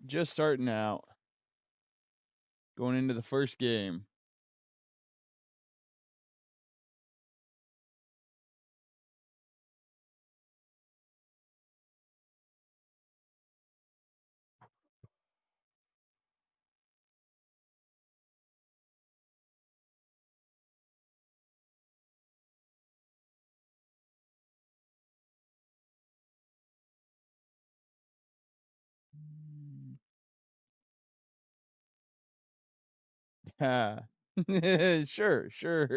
Just starting out. Going into the first game. Ha. Sure, sure.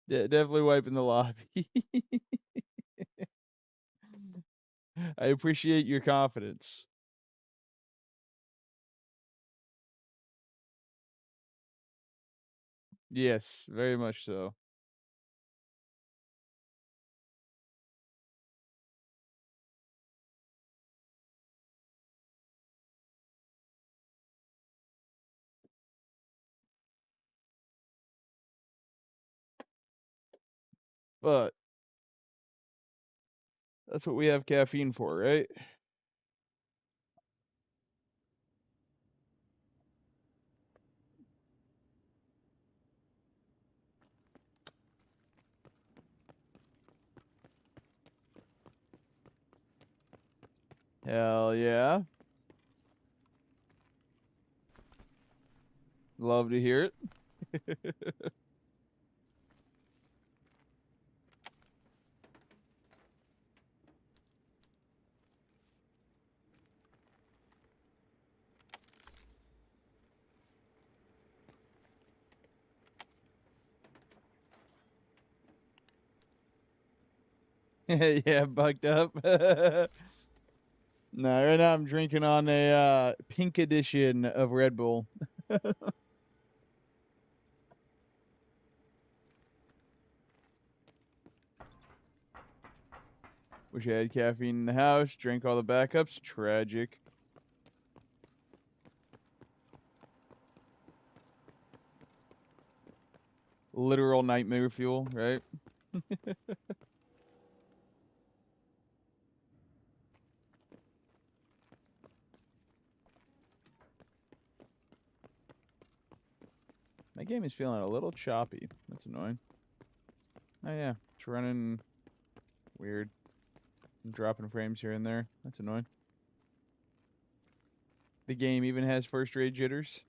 Yeah, definitely wiping the lobby. I appreciate your confidence. Yes, very much so. But that's what we have caffeine for, right? Hell yeah. Love to hear it. Yeah, bugged up. No, right now I'm drinking on a pink edition of Red Bull. Wish I had caffeine in the house. Drank all the backups. Tragic. Literal nightmare fuel, right? My game is feeling a little choppy. That's annoying. Oh yeah, it's running weird. I'm dropping frames here and there. That's annoying. The game even has first rate jitters.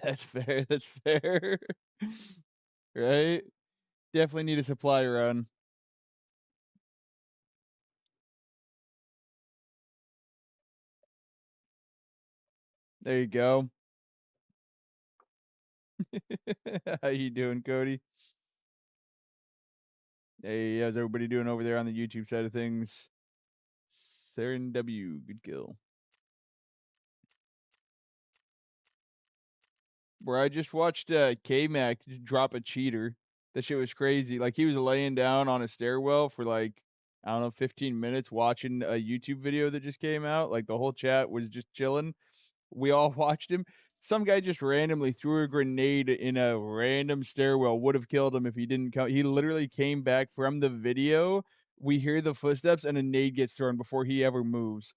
That's fair. That's fair. Right? Definitely need a supply run. There you go. How you doing, Cody? Hey, how's everybody doing over there on the YouTube side of things? Saren W, good kill. Where I just watched K-Mac just drop a cheater. That shit was crazy. Like he was laying down on a stairwell for like I don't know 15 minutes watching a YouTube video that just came out. Like the whole chat was just chilling. We all watched him. Some guy just randomly threw a grenade in a random stairwell. Would have killed him if he didn't come. He literally came back from the video. We hear the footsteps and a nade gets thrown before he ever moves.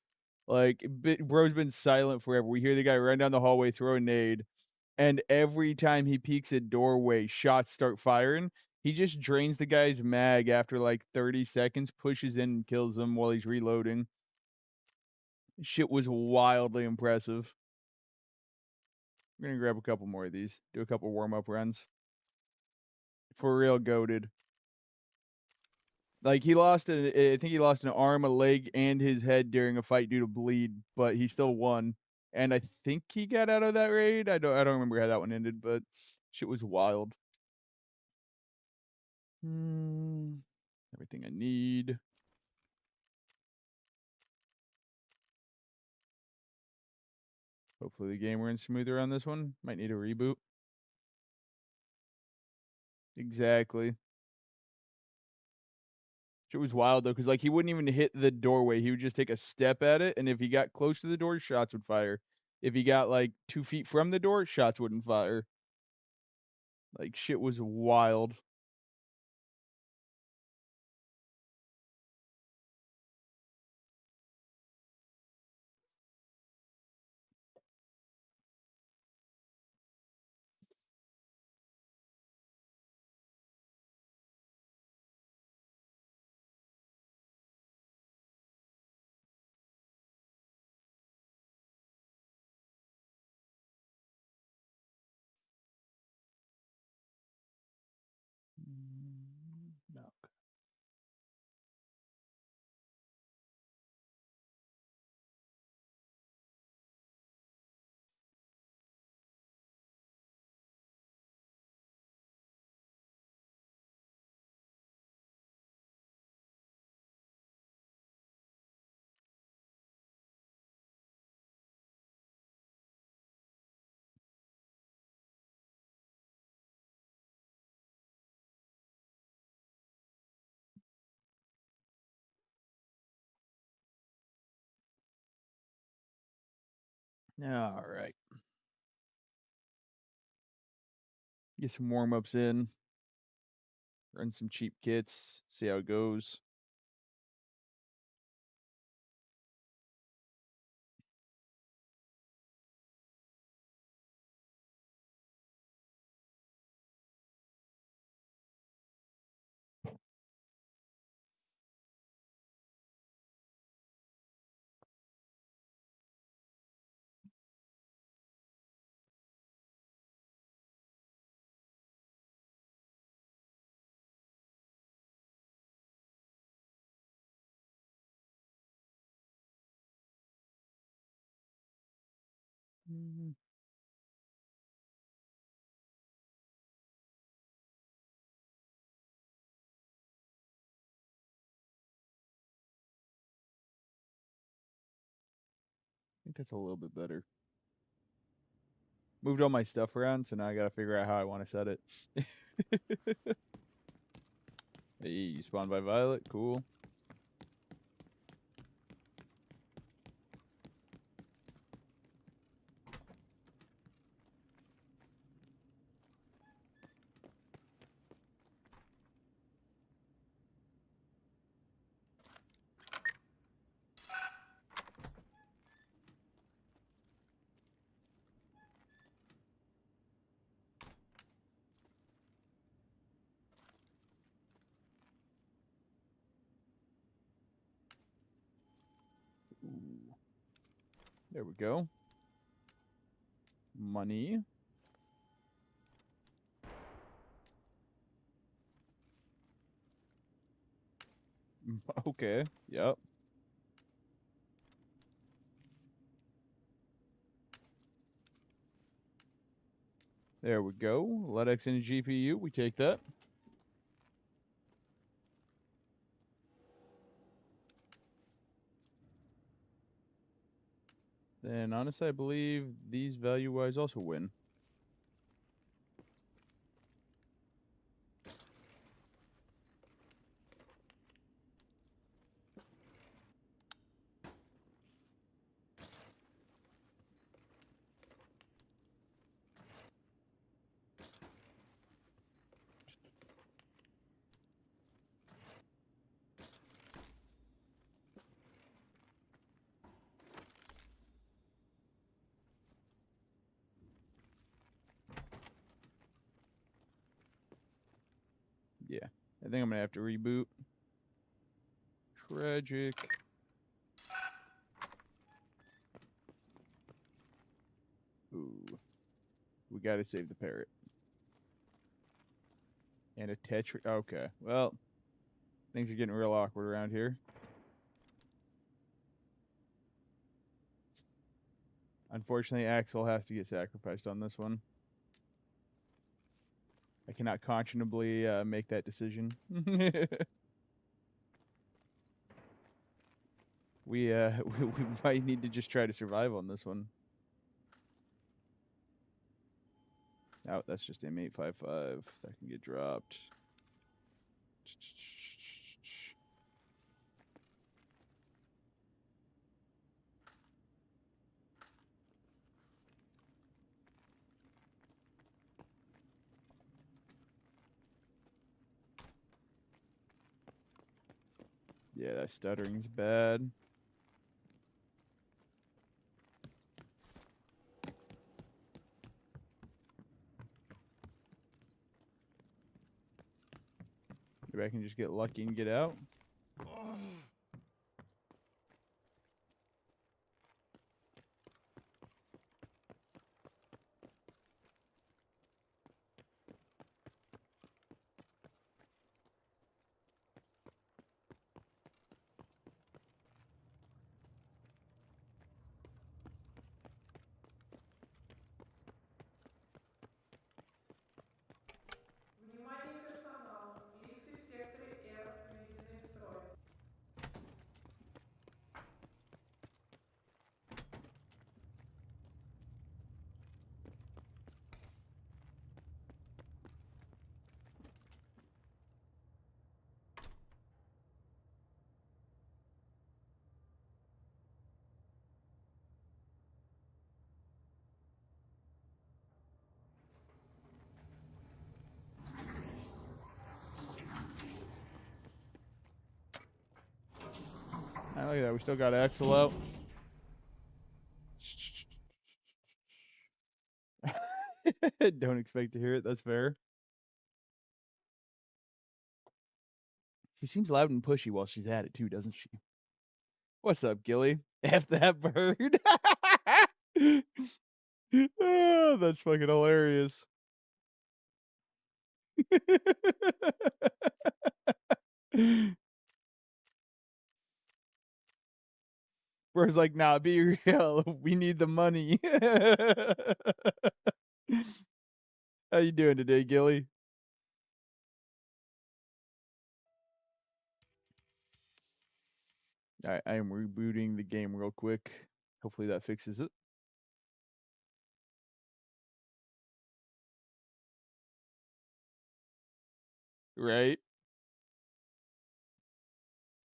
Like bro's been silent forever. We hear the guy run down the hallway, throw a nade, and every time he peeks a doorway, shots start firing. He just drains the guy's mag after like 30 seconds, pushes in and kills him while he's reloading. Shit was wildly impressive. I'm gonna grab a couple more of these, do a couple warm up runs. For real, goaded. Like he lost I think he lost an arm, a leg, and his head during a fight due to bleed, but he still won. And I think he got out of that raid. I don't remember how that one ended, but shit was wild. Hmm. Everything I need. Hopefully the game runs smoother on this one. Might need a reboot. Exactly. Shit was wild though, because like he wouldn't even hit the doorway. He would just take a step at it, and if he got close to the door, shots would fire. If he got like 2 feet from the door, shots wouldn't fire. Like shit was wild. No. All right. Get some warm ups in. Run some cheap kits. See how it goes. I think that's a little bit better. Moved all my stuff around, so now I gotta figure out how I want to set it. Hey, spawned by Violet. Cool. Ooh. There we go. Money. Okay. Yep. There we go. Let X in GPU. We take that. Then honestly, I believe these value wise also win. Yeah. I think I'm gonna have to reboot. Tragic. Ooh. We gotta save the parrot. And a Tetris. Okay. Well, things are getting real awkward around here. Unfortunately, Axel has to get sacrificed on this one. I cannot conscionably make that decision. we might need to just try to survive on this one. Oh, that's just M855. That can get dropped. Yeah, that stuttering's bad. Maybe I can just get lucky and get out. Внимание персонала. Лифты в секторе R введены в строй. I look at that. We still got Axel out. Don't expect to hear it. That's fair. She seems loud and pushy while she's at it too, doesn't she? What's up, Gilly? F that bird. Oh, that's fucking hilarious. Whereas like, nah, be real. We need the money. How you doing today, Gilly? Alright, I am rebooting the game real quick. Hopefully that fixes it. Right?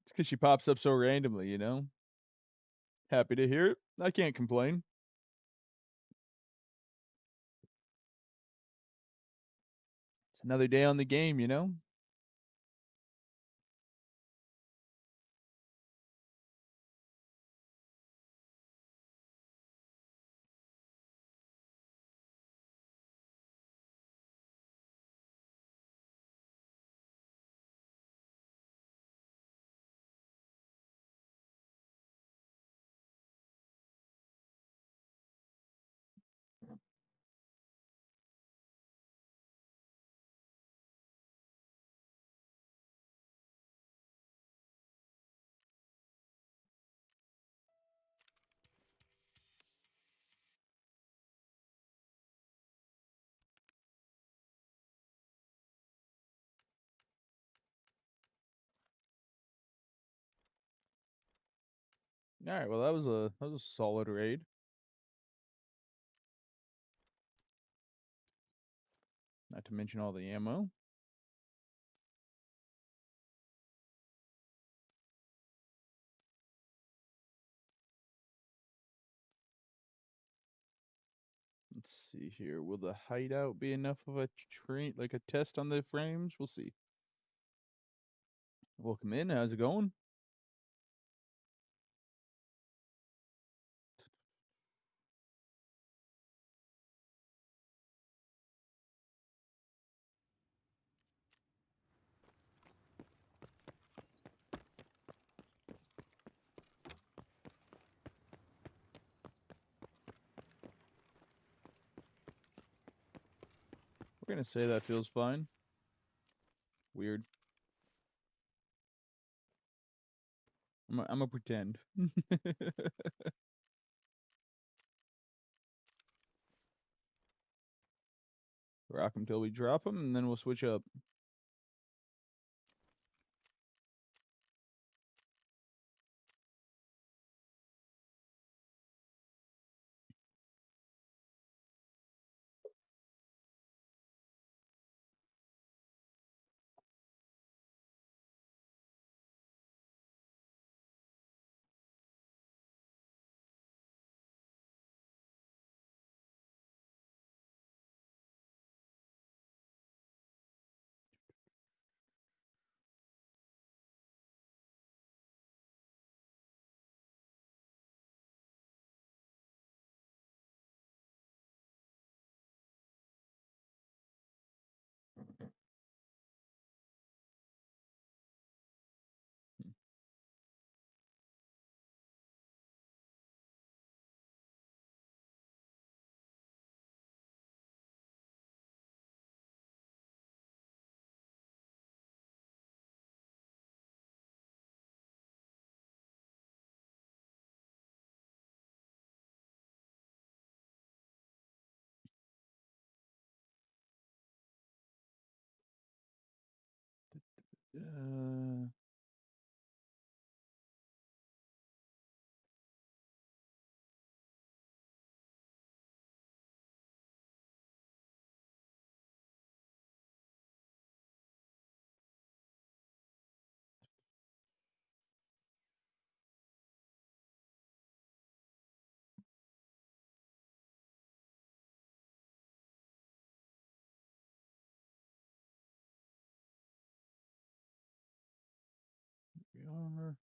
It's because she pops up so randomly, you know? Happy to hear it. I can't complain. It's another day on the game, you know? Alright, well that was a solid raid. Not to mention all the ammo. Let's see here. Will the hideout be enough of a like a test on the frames? We'll see. Welcome in. How's it going? We're gonna say that feels fine. Weird. I'm gonna pretend. Rock them till we drop them, and then we'll switch up. Uh, we are.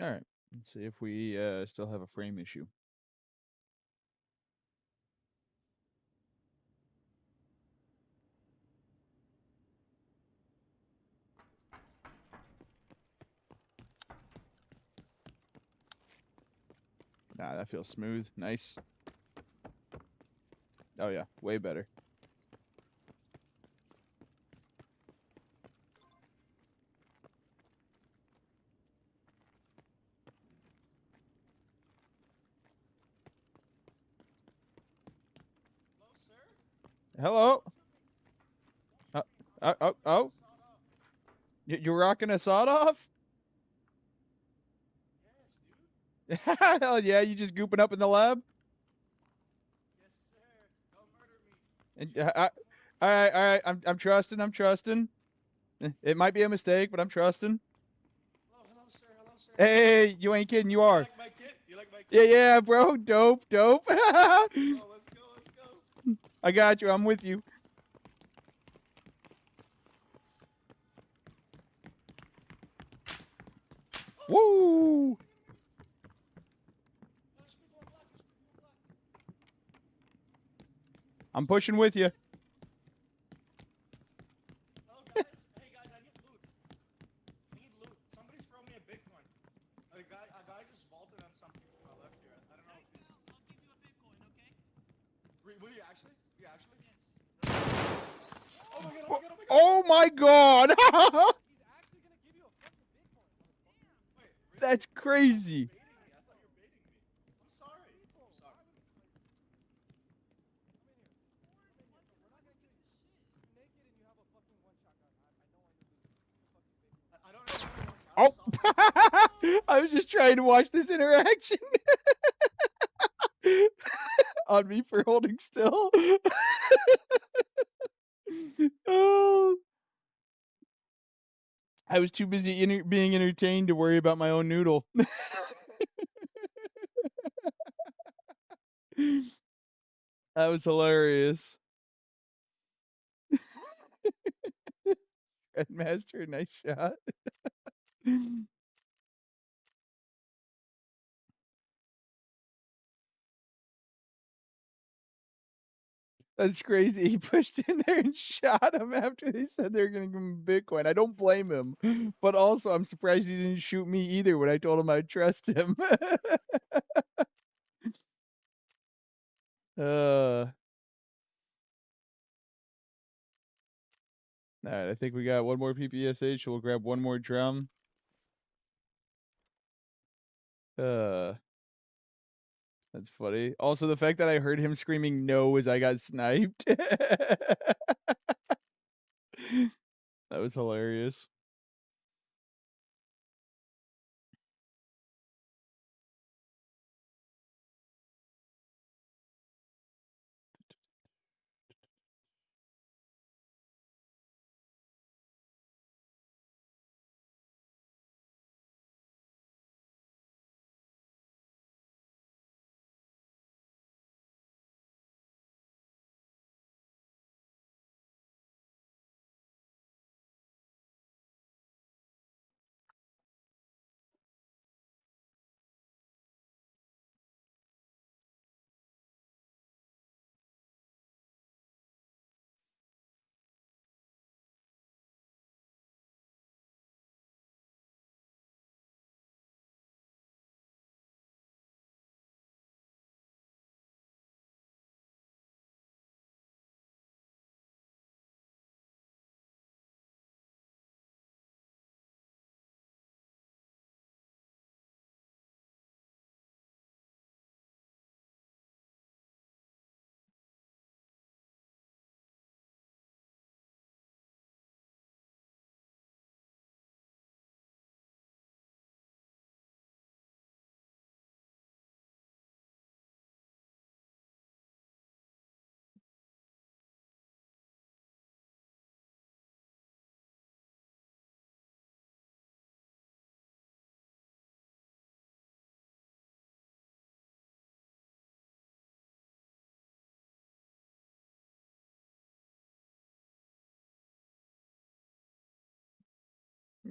All right. Let's see if we still have a frame issue. Nah, that feels smooth. Nice. Oh yeah, way better. Hello, sir? Hello. Don't shoot me. Uh, Don't shoot me. oh. Sawed off. You're rocking a sawed off? Yes, dude. Hell yeah, you just gooping up in the lab? Yes, sir. Don't murder me. And, Shoot me. Don't murder me. all right, all right. I'm trusting. I'm trusting. It might be a mistake, but I'm trusting. Hello, hello, sir. Hello, sir. Hey, you ain't kidding. You You are. like my kit? You like my Yeah, kit? yeah, bro. Dope, dope. Let's go. Let's go. Let's go. I got you. I'm with you. Woo! There's people in black. There's people in black. I'm pushing with you. Hello, guys. Hey, guys. I need loot. I need loot. Somebody throw me a Bitcoin. A guy just vaulted on something to my left here. I don't know if he's. I'll give you a Bitcoin, okay? Will you actually? Will you actually? Yes. Oh my god! Oh my god! Oh my god! Oh my god! He's actually gonna give you a fucking Bitcoin, motherfucker. Wait, really? That's I thought you were crazy. baiting me. I thought you were baiting me. I'm sorry. I'm sorry. Come in here. Come in here. No, we're not gonna kill you. You're naked and you have a fucking one-shot gun. I know what you're losing. Give me the fucking Bitcoin. I don't know what one-shot. I Oh, saw one. No! I was just trying to watch this interaction on me for holding still. Oh, I was too busy being entertained to worry about my own noodle. That was hilarious. Master, nice shot. That's crazy. He pushed in there and shot him after they said they were gonna give him Bitcoin. I don't blame him, but also I'm surprised he didn't shoot me either when I told him I'd trust him. uh, all right, I think we got one more PPSH. So we'll grab one more drum. Uh, that's funny. Also, the fact that I heard him screaming no as I got sniped. That was hilarious.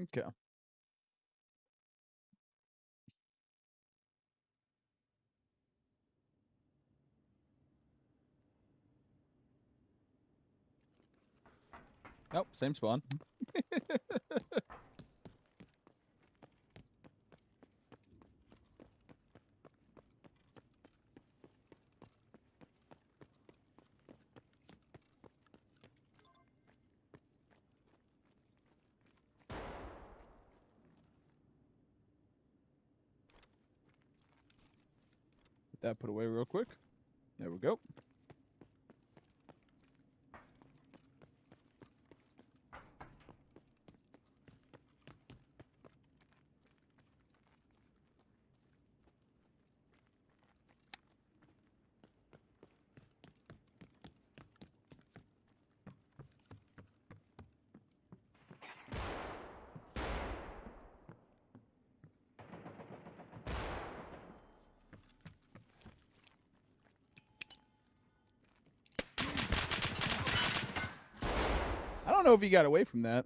Okay. Nope, same spawn. Get that put away real quick. There we go. I don't know if he got away from that.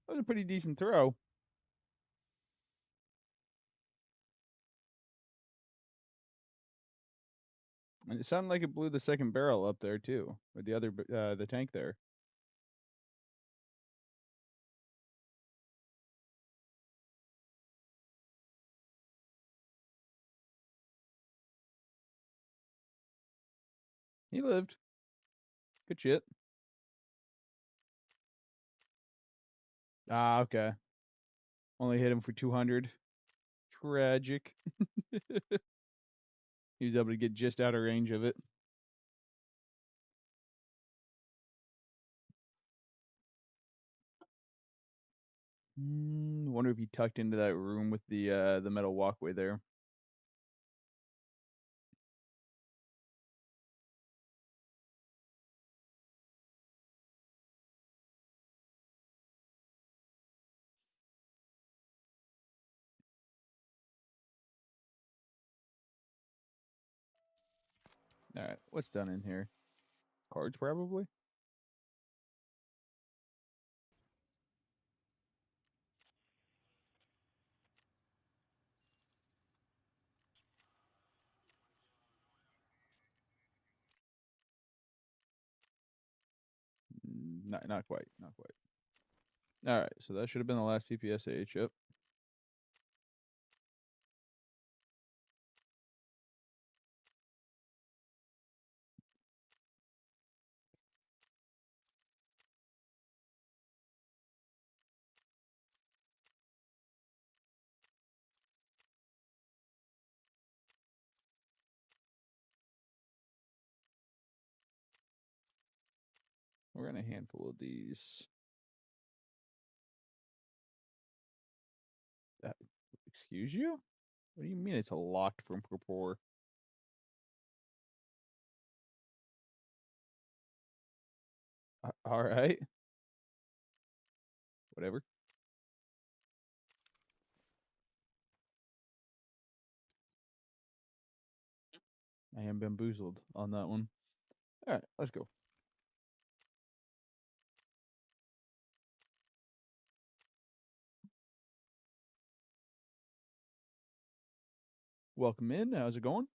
That was a pretty decent throw. And it sounded like it blew the second barrel up there too, or the other the tank there. He lived. Good shit. Ah, okay. Only hit him for 200. Tragic. He was able to get just out of range of it. Wonder if he tucked into that room with the metal walkway there. All right, what's done in here? Cards, probably. Not quite. Not quite. All right, so that should have been the last PPSA chip. We're in a handful of these. Uh, excuse you? What do you mean it's a locked from rapport? All right. Whatever. I am bamboozled on that one. All right, let's go. Welcome in. How's it going?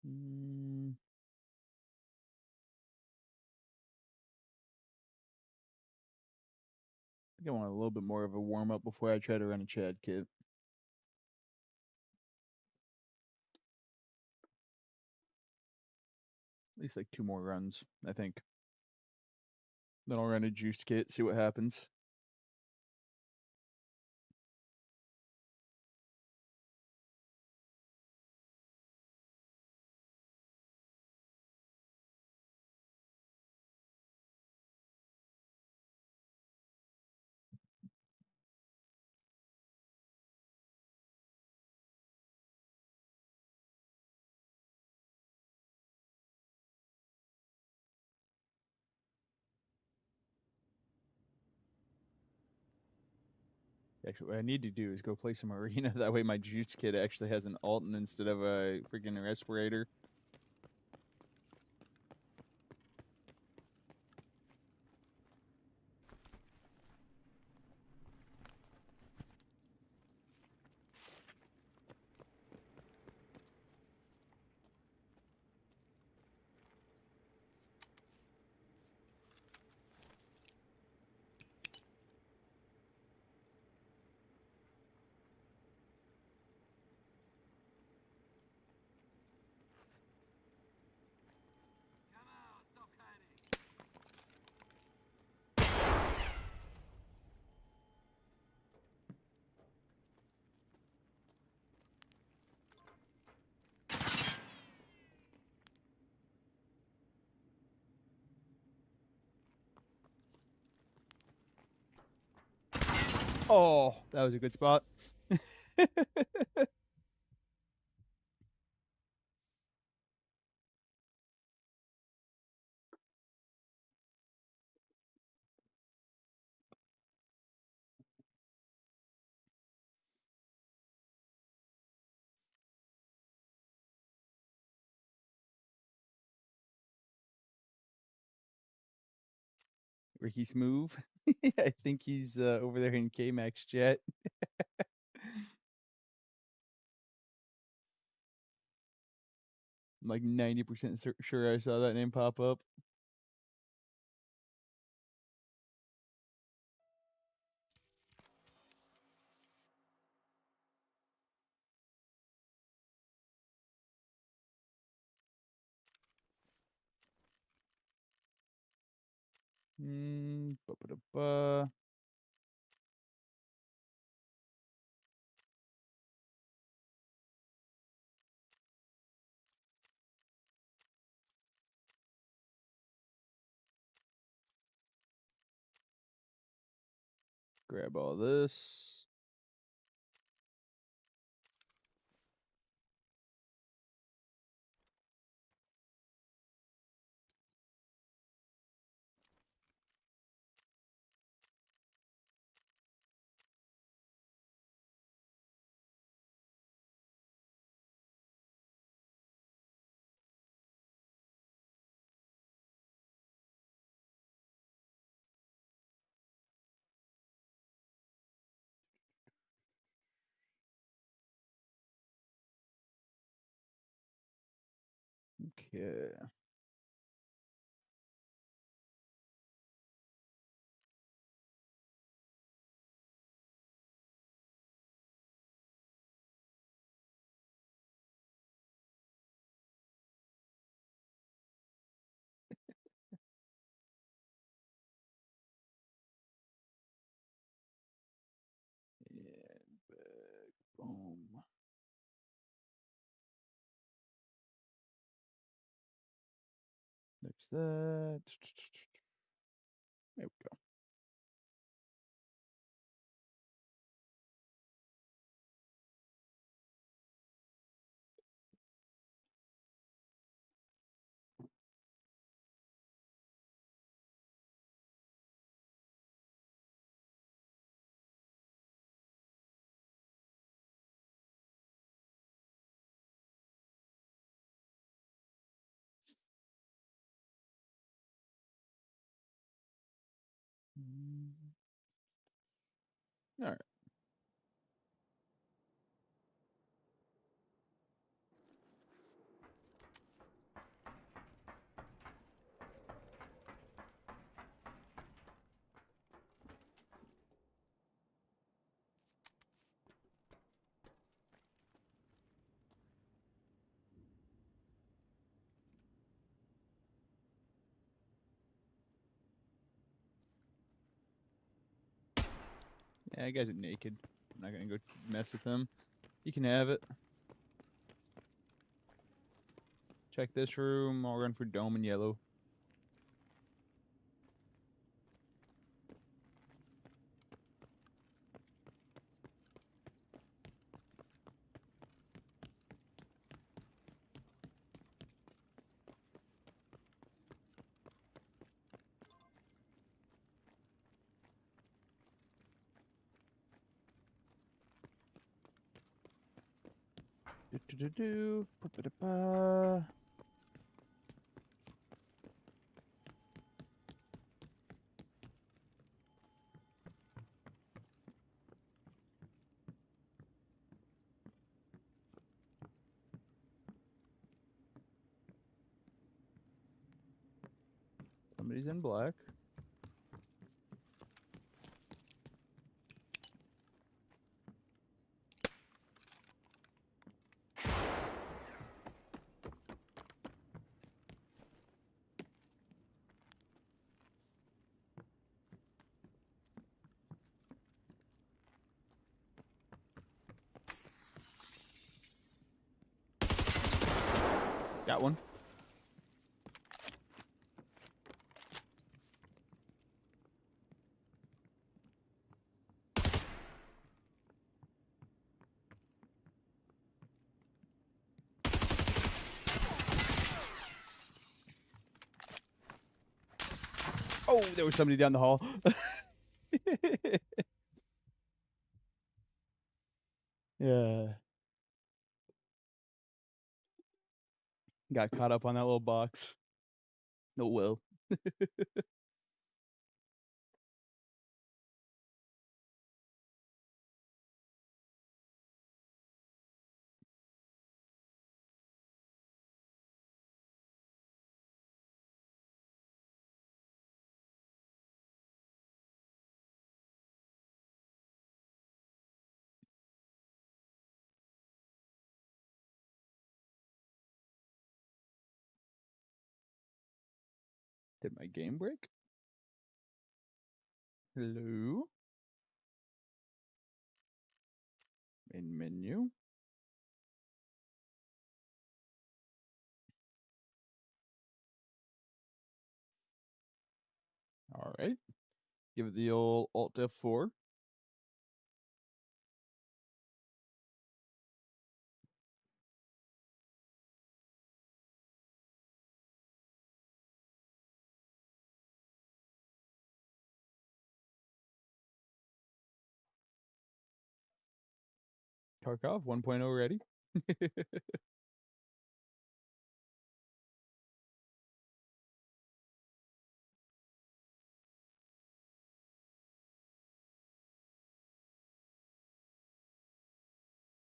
Mm, I think I want a little bit more of a warm up before I try to run a Chad kit. At least like 2 more runs, I think. Then I'll run a juiced kit, see what happens. Actually, what I need to do is go play some arena. That way my juice kit actually has an Alton instead of a freaking respirator. Oh, that was a good spot. Ricky Smooth. I think he's over there in K-Max chat. I'm like 90% sure I saw that name pop up. Ba-ba-da-ba. Grab all this. Okay. And back. Boom. There's that. There we go. All right. Yeah, that guy's naked. I'm not gonna go mess with him. You can have it. Check this room. I'll run for dome and yellow. Do-do-do-do. Ba-ba-da-ba. Somebody's in black. Got one. Oh, there was somebody down the hall. Yeah. Got caught up on that little box. Oh well. Did my game break? Hello? Main menu. All right. Give it the old Alt F4. Tarkov 1.0 ready.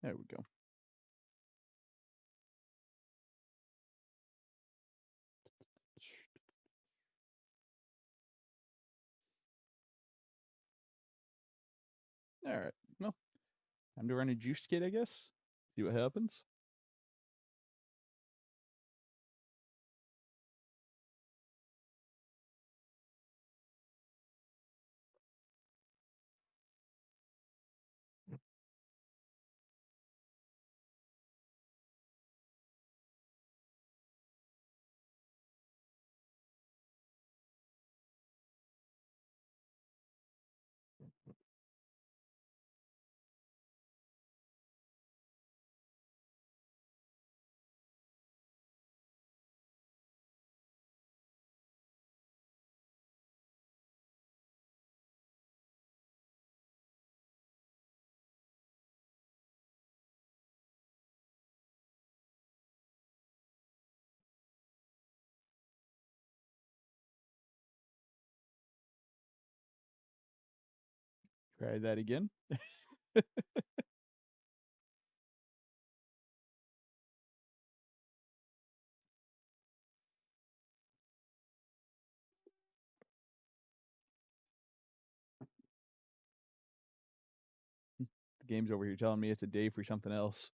There we go. All right. Well, time to run a juice kit, I guess. See what happens. Try that again. The game's over here telling me it's a day for something else.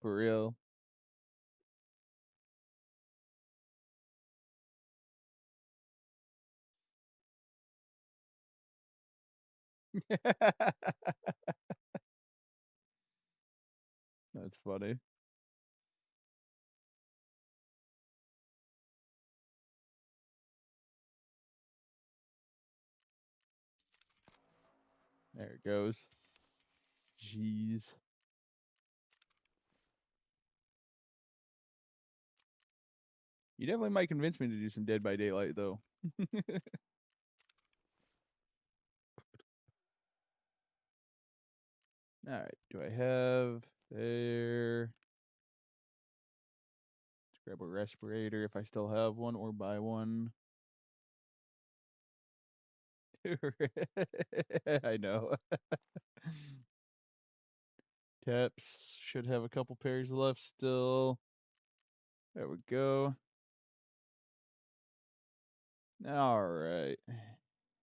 For real. That's funny. There it goes. Jeez. You definitely might convince me to do some Dead by Daylight, though. All right. Do I have there? Let's grab a respirator if I still have one, or buy one. I know. Taps should have a couple pairs left still. There we go. All right.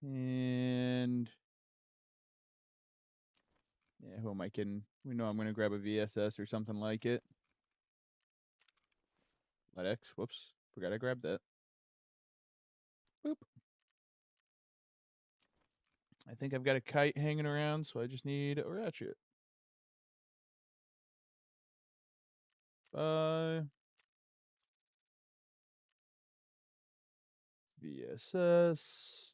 And yeah, who am I kidding? We know I'm going to grab a VSS or something like it. Let X. Whoops. Forgot I grabbed that. Boop. I think I've got a kite hanging around, so I just need a ratchet. VSS.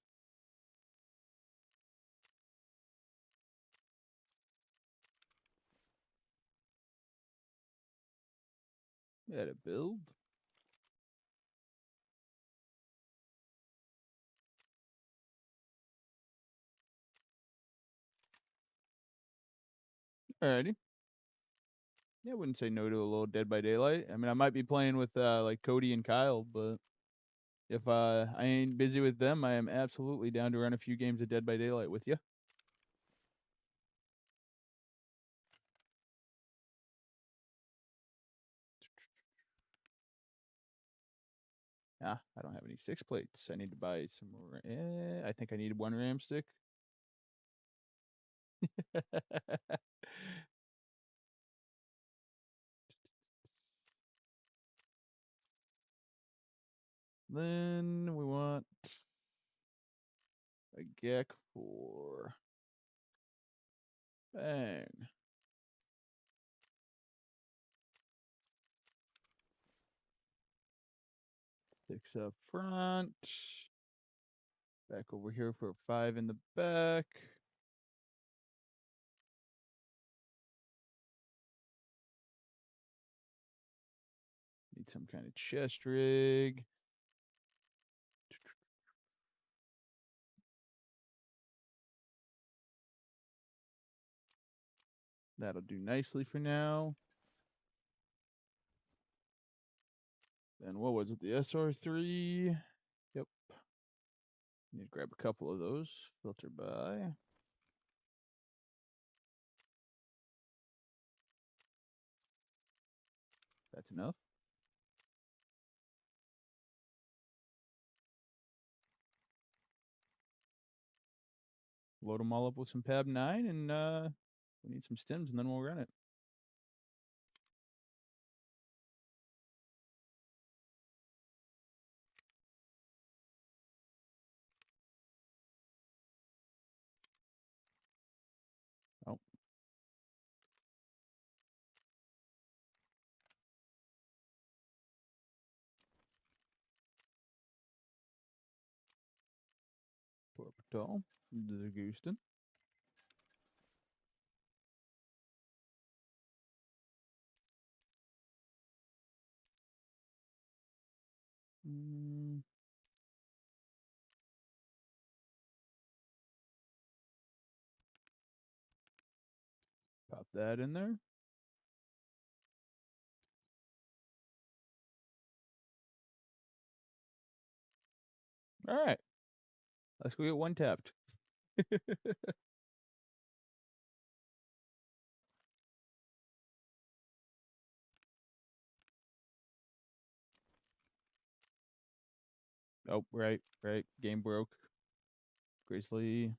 Edit build. Alrighty. Yeah, I wouldn't say no to a little Dead by Daylight. I mean, I might be playing with like Cody and Kyle, but if I ain't busy with them, I am absolutely down to run a few games of Dead by Daylight with you. Ah, I don't have any 6 plates. I need to buy some more. I think I need one ram stick. Then we want a Gek for bang. 6 up front. Back over here for a 5 in the back. Need some kind of chest rig. That'll do nicely for now. Then what was it? The SR3. Yep. Need to grab a couple of those. Filter by. That's enough. Load them all up with some Pab 9, and we need some stems, and then we'll run it. Oh. Portal. The Gooston. Pop that in there. All right. Let's go get one tapped. Oh, right. Game broke. Grizzly.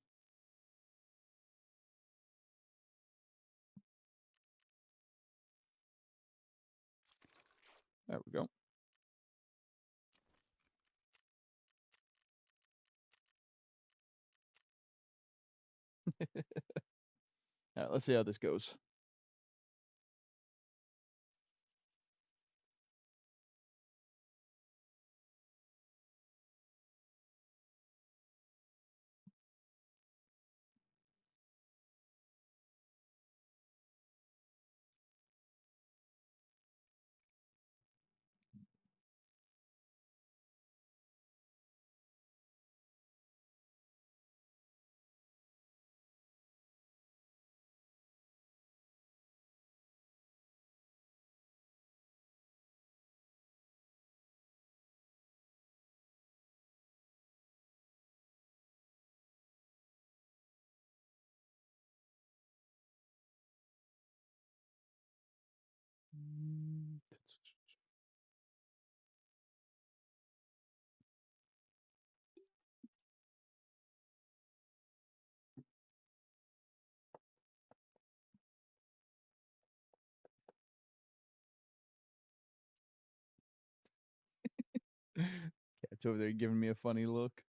There we go. All right, let's see how this goes. Cat's over there giving me a funny look.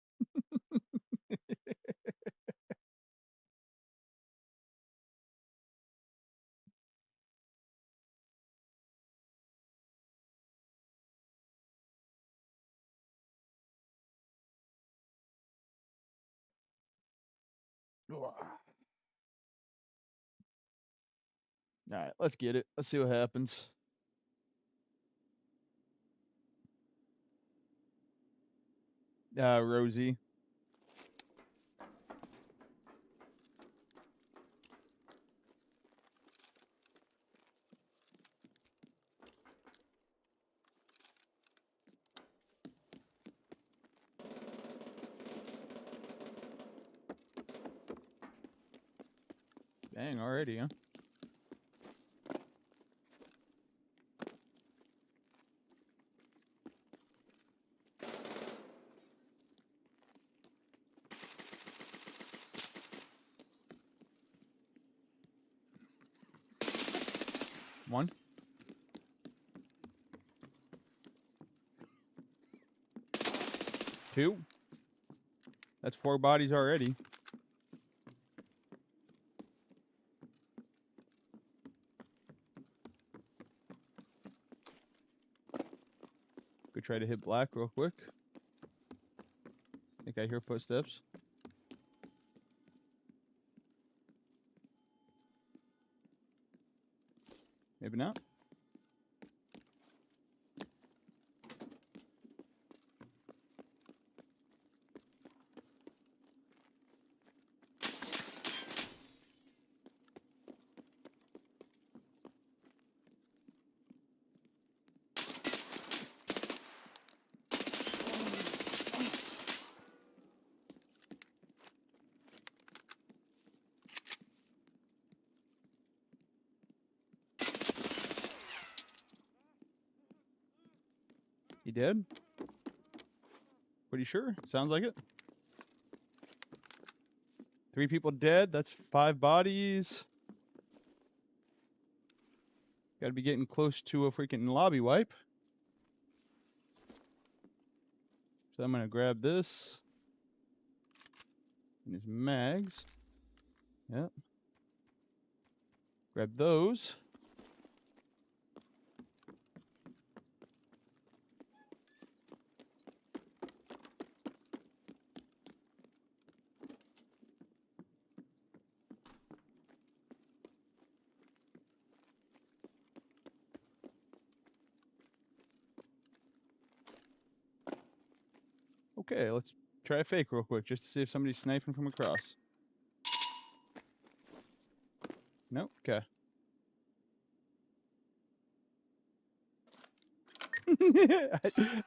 All right, let's get it. Let's see what happens. Rosie. Dang, already, huh? One. Two. That's 4 bodies already. Go try to hit black real quick. Think I hear footsteps. Maybe not. He dead? Pretty sure. Sounds like it. 3 people dead. That's 5 bodies. Gotta be getting close to a freaking lobby wipe. So I'm gonna grab this. And his mags. Yep. Grab those. Okay, let's try a fake real quick just to see if somebody's sniping from across. Nope. Okay.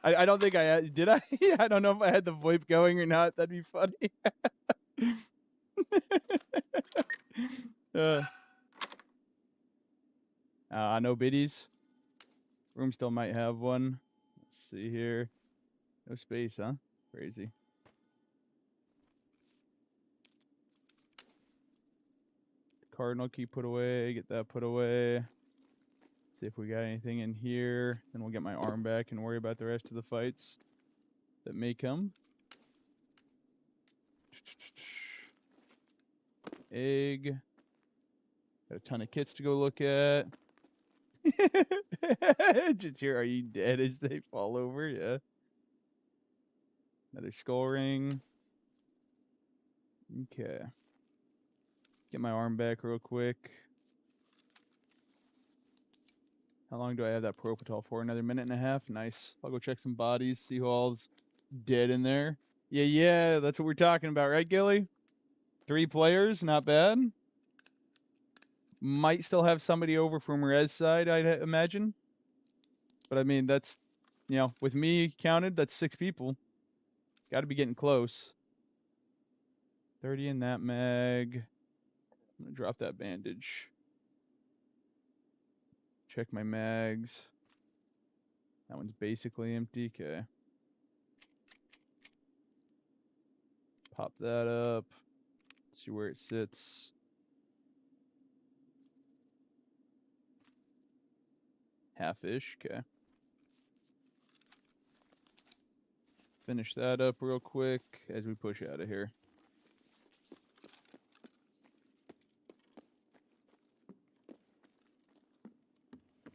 I don't think I had, did I? I don't know if I had the VoIP going or not. That'd be funny. No biddies. Room still might have one. Let's see here. No space, huh? Crazy. Cardinal key put away. Get that put away. See if we got anything in here. Then we'll get my arm back and worry about the rest of the fights that may come. Egg. Got a ton of kits to go look at. Just here, are you dead as they fall over? Yeah. Another skull ring. Okay. Get my arm back real quick. How long do I have that Propital for? Another minute and a half? Nice. I'll go check some bodies, see who all's dead in there. Yeah, that's what we're talking about, right, Gilly? 3 players, not bad. Might still have somebody over from Res side, I'd imagine. But I mean, that's, with me counted, that's 6 people. Got to be getting close. 30 in that mag. I'm going to drop that bandage. Check my mags. That one's basically empty. Okay. Pop that up. See where it sits. Half-ish. Okay. finish that up real quick as we push out of here.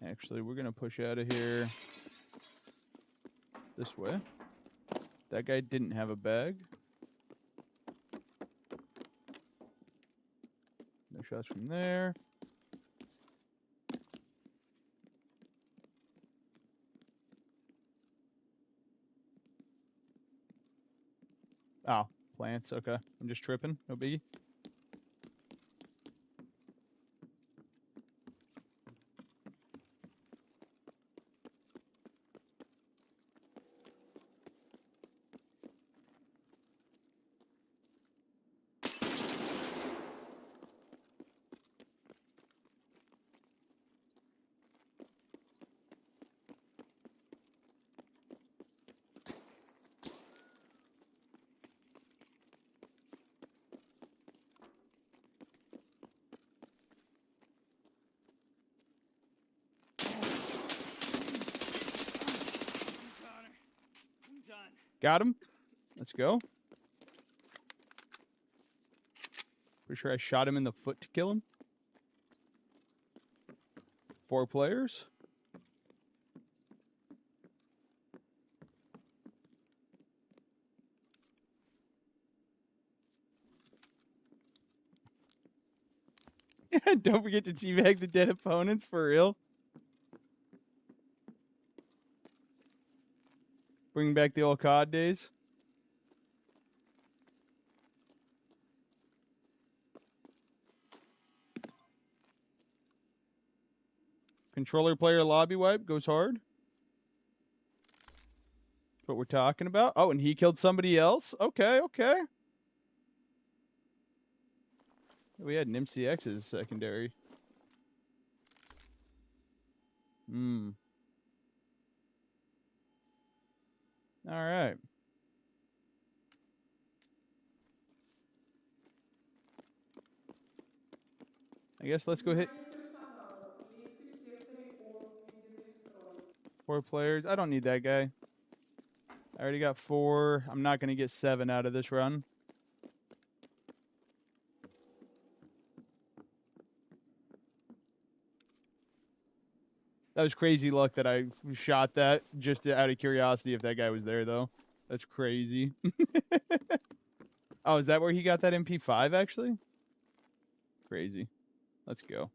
Actually, we're going to push out of here this way. That guy didn't have a bag. No shots from there. Oh, plants. Okay. I'm just tripping. No biggie. Got him. Let's go. Pretty sure I shot him in the foot to kill him. 4 players. Don't forget to teabag the dead opponents, for real. Bring back the old COD days. Controller player lobby wipe goes hard. That's what we're talking about. Oh, and he killed somebody else? Okay, okay. We had an MCX as secondary. Hmm. All right. I guess let's go hit Внимание персонала. Лифты в секторе О введены в строй. 4 players. I don't need that guy. I already got 4. I'm not going to get 7 out of this run. That was crazy luck that I shot that just out of curiosity if that guy was there, though. That's crazy. Oh, is that where he got that MP5, actually? Crazy. Let's go.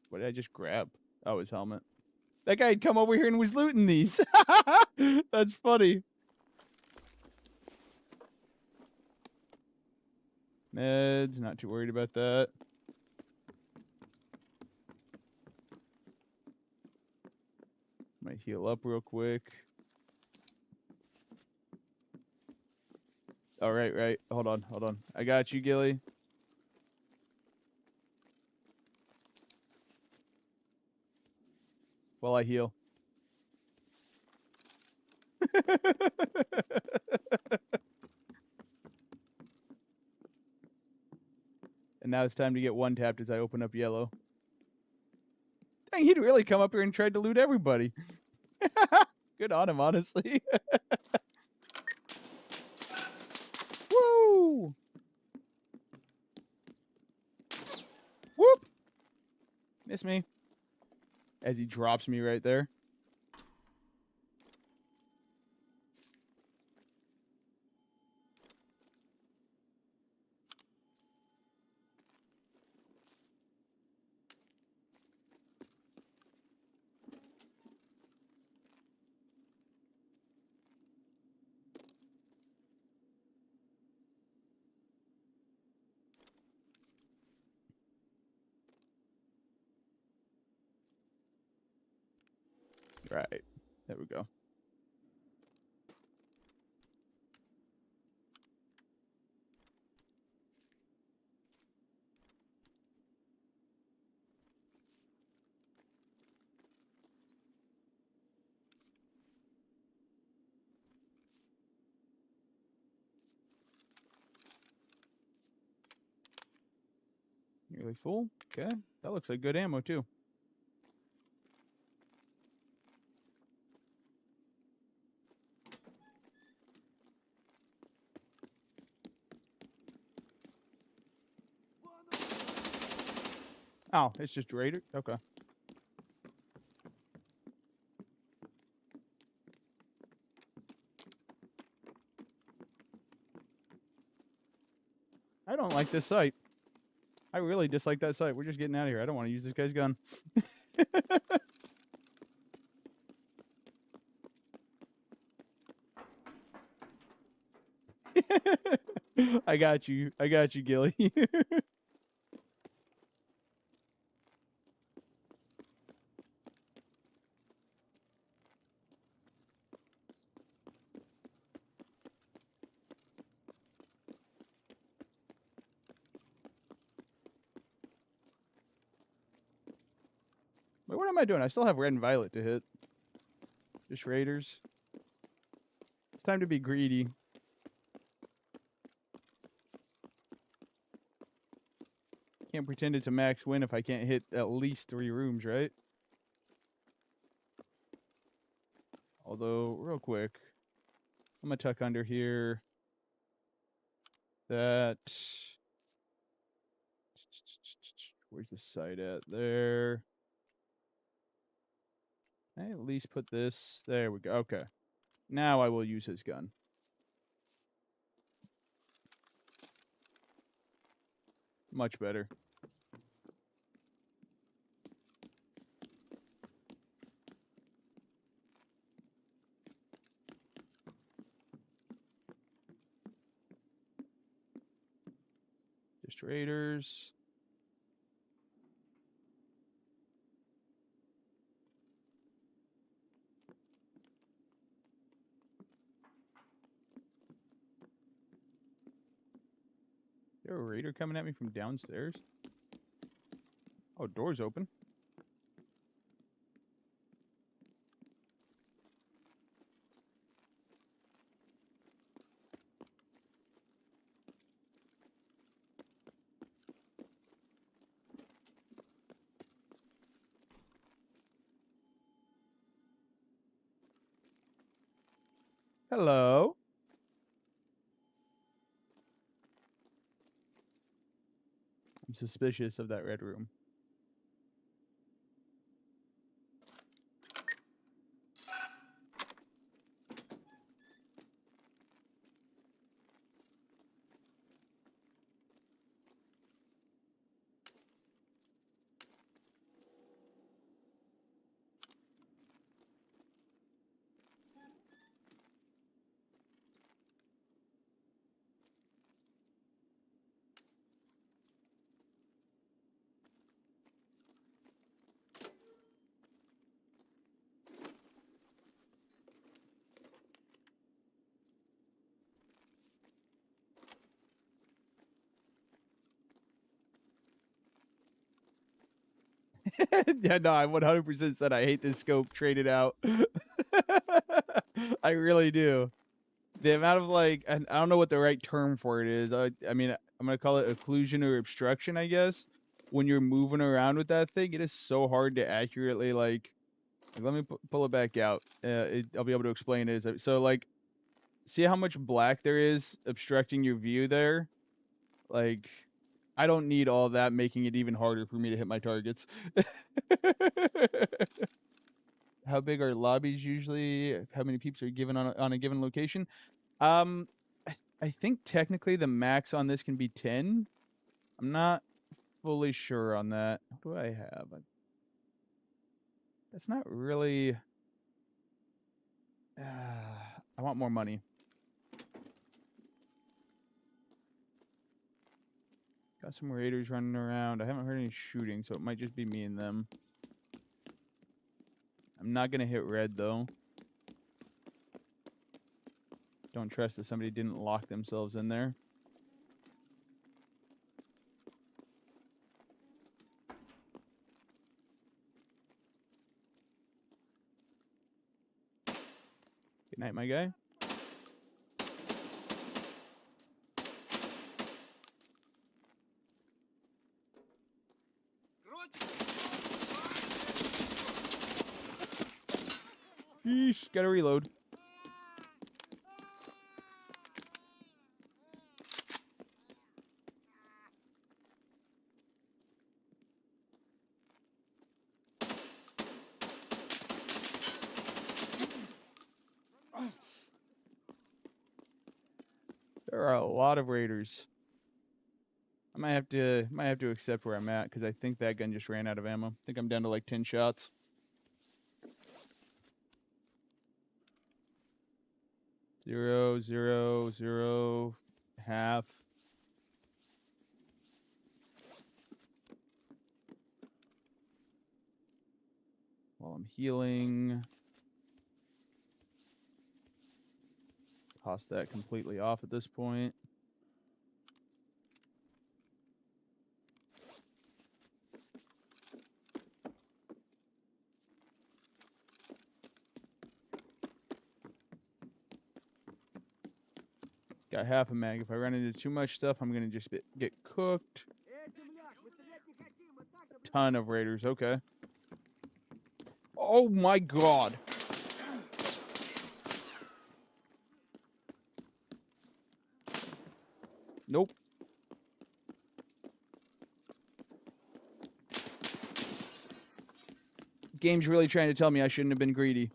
What did I just grab? Oh, his helmet. That guy had come over here and was looting these. That's funny. Meds, not too worried about that. Might heal up real quick. Oh, right. Hold on. I got you, Gilly. While I heal. And now it's time to get one tapped as I open up yellow. Dang, he'd really come up here and tried to loot everybody. Good on him, honestly. Woo! Whoop! Miss me. As he drops me right there. Right. There we go. Nearly full. Okay. That looks like good ammo, too. Oh, it's just Raider? Okay. I don't like this site. I really dislike that site. We're just getting out of here. I don't want to use this guy's gun. I got you. I got you, Gilly. Wait, what am I doing? I still have red and violet to hit. Just raiders. It's time to be greedy. Can't pretend it's a max win if I can't hit at least 3 rooms, right? Although, real quick, I'm gonna tuck under here. That. Where's the site at? There. I at least put this. There we go. Okay. Now I will use his gun. Much better. Just raiders. Is there a raider coming at me from downstairs? Oh, door's open. Hello. I'm suspicious of that red room. Yeah, no, I 100% said I hate this scope. Trade it out. I really do. The amount of like, and I don't know what the right term for it is. I mean, I'm gonna call it occlusion or obstruction, I guess. When you're moving around with that thing, it is so hard to accurately like let me pull it back out. I'll be able to explain it. So like, see how much black there is obstructing your view there? Like, I don't need all that making it even harder for me to hit my targets. How big are lobbies usually? How many peeps are given on a given location? Um, I think technically the max on this can be 10. I'm not fully sure on that. What do I have? That's not really. I want more money. Got some raiders running around. I haven't heard any shooting, so it might just be me and them. I'm not gonna hit red though. Don't trust that somebody didn't lock themselves in there. Good night, my guy. Sheesh, gotta reload. are a lot of raiders. I might have to accept where I'm at because I think that gun just ran out of ammo. I think I'm down to like 10 shots. Zero, zero, zero, half. While I'm healing. Toss that completely off at this point. Got half a mag. If I run into too much stuff, I'm going to just get cooked. Ton of raiders. Okay. Oh my god. Nope. Game's really trying to tell me I shouldn't have been greedy.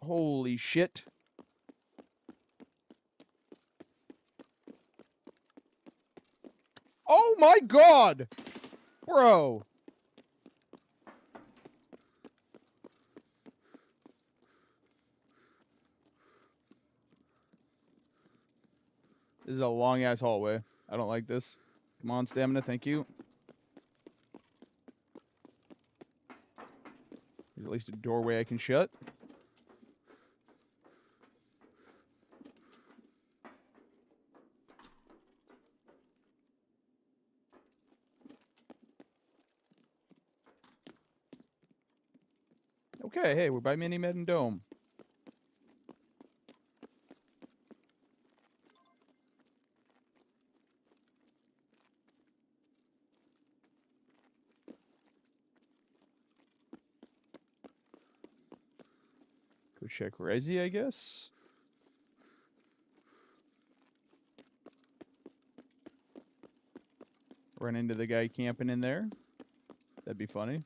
Holy shit. Oh my god! Bro. This is a long ass hallway. I don't like this. Come on, stamina, thank you. There's at least a doorway I can shut. Okay, hey, we're by Mini-Med and Dome. Go check Resi, I guess. Run into the guy camping in there. That'd be funny.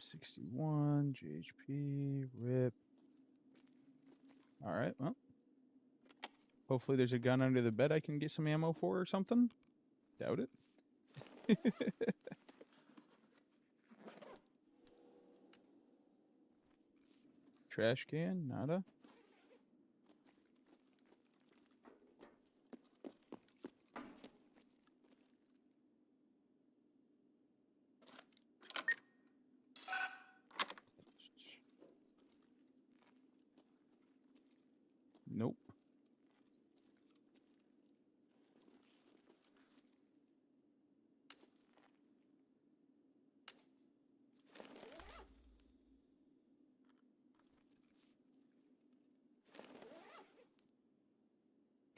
M61, GHP, RIP. Alright, well. Hopefully there's a gun under the bed I can get some ammo for or something. Doubt it. Trash can, nada. Nope.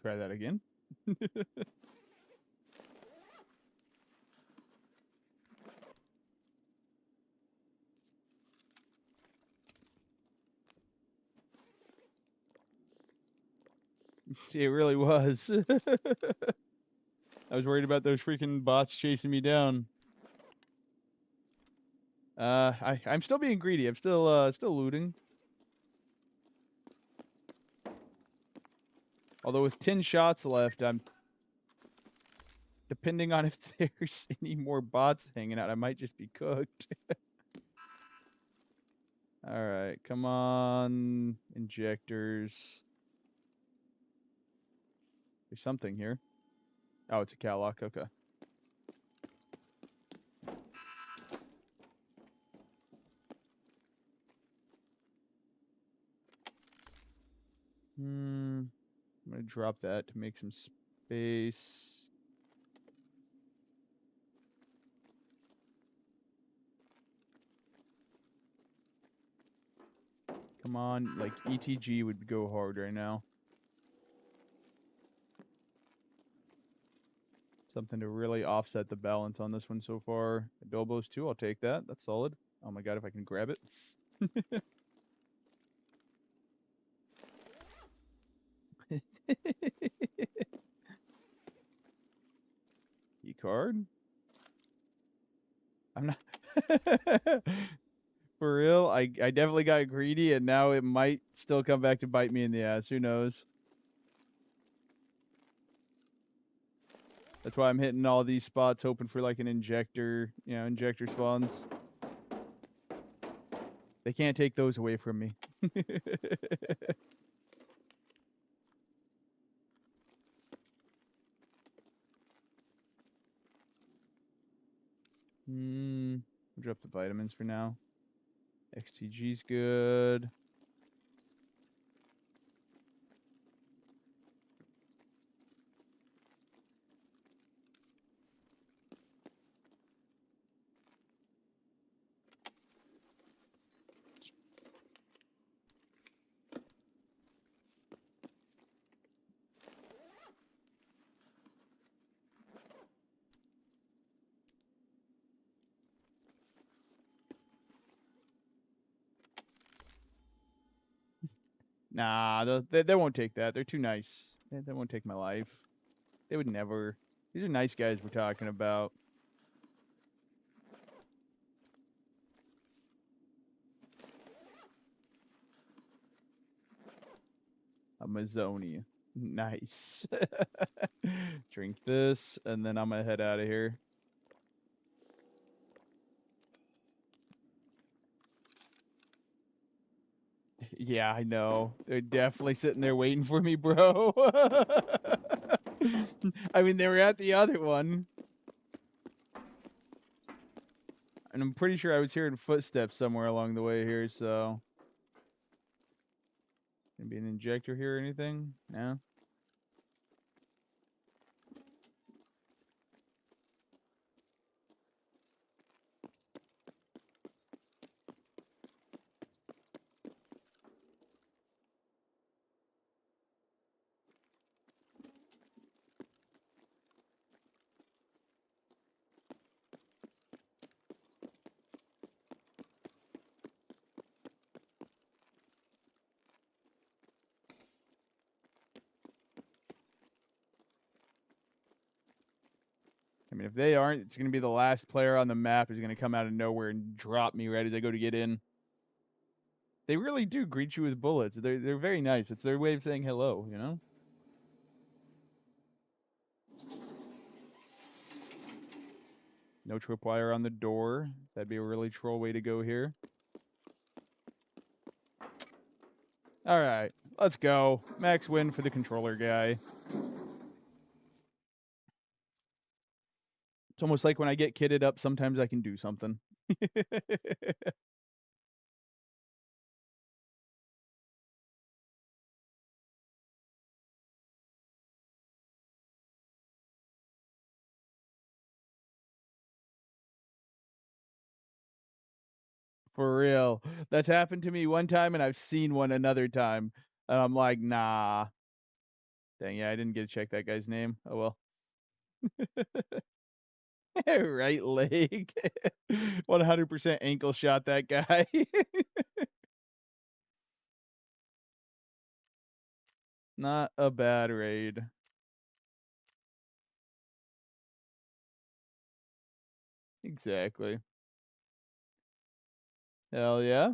Try that again. It really was. I was worried about those freaking bots chasing me down. I'm still being greedy. I'm still looting. Although with 10 shots left, I'm depending on if there's any more bots hanging out, I might just be cooked. All right, come on, injectors. There's something here. Oh, it's a catlock. Okay. I'm gonna drop that to make some space. Come on, like, ETG would go hard right now. Something to really offset the balance on this one so far. Adobo's too, I'll take that. That's solid. Oh my god, if I can grab it. Key card? I'm not for real. I definitely got greedy, and now it might still come back to bite me in the ass. Who knows? That's why I'm hitting all these spots, hoping for like an injector, injector spawns. They can't take those away from me. I'll drop the vitamins for now. XTG's good. Nah, they won't take that. They're too nice. They won't take my life. They would never. These are nice guys we're talking about. Amazonia. Nice. Drink this, and then I'm gonna head out of here. Yeah, I know. They're definitely sitting there waiting for me, bro. I mean, they were at the other one. And I'm pretty sure I was hearing footsteps somewhere along the way here, so. Gonna be an injector here or anything? No? I mean, if they aren't, it's gonna be the last player on the map who's gonna come out of nowhere and drop me right as I go to get in. They really do greet you with bullets. They're very nice. It's their way of saying hello, you know? No tripwire on the door. That'd be a really troll way to go here. All right, let's go. Max win for the controller guy. It's almost like when I get kitted up, sometimes I can do something. For real. That's happened to me one time, and I've seen one another time. And I'm like, nah. Dang, yeah, I didn't get to check that guy's name. Oh, well. Right leg. 100% ankle shot that guy. Not a bad raid. Exactly. Hell yeah.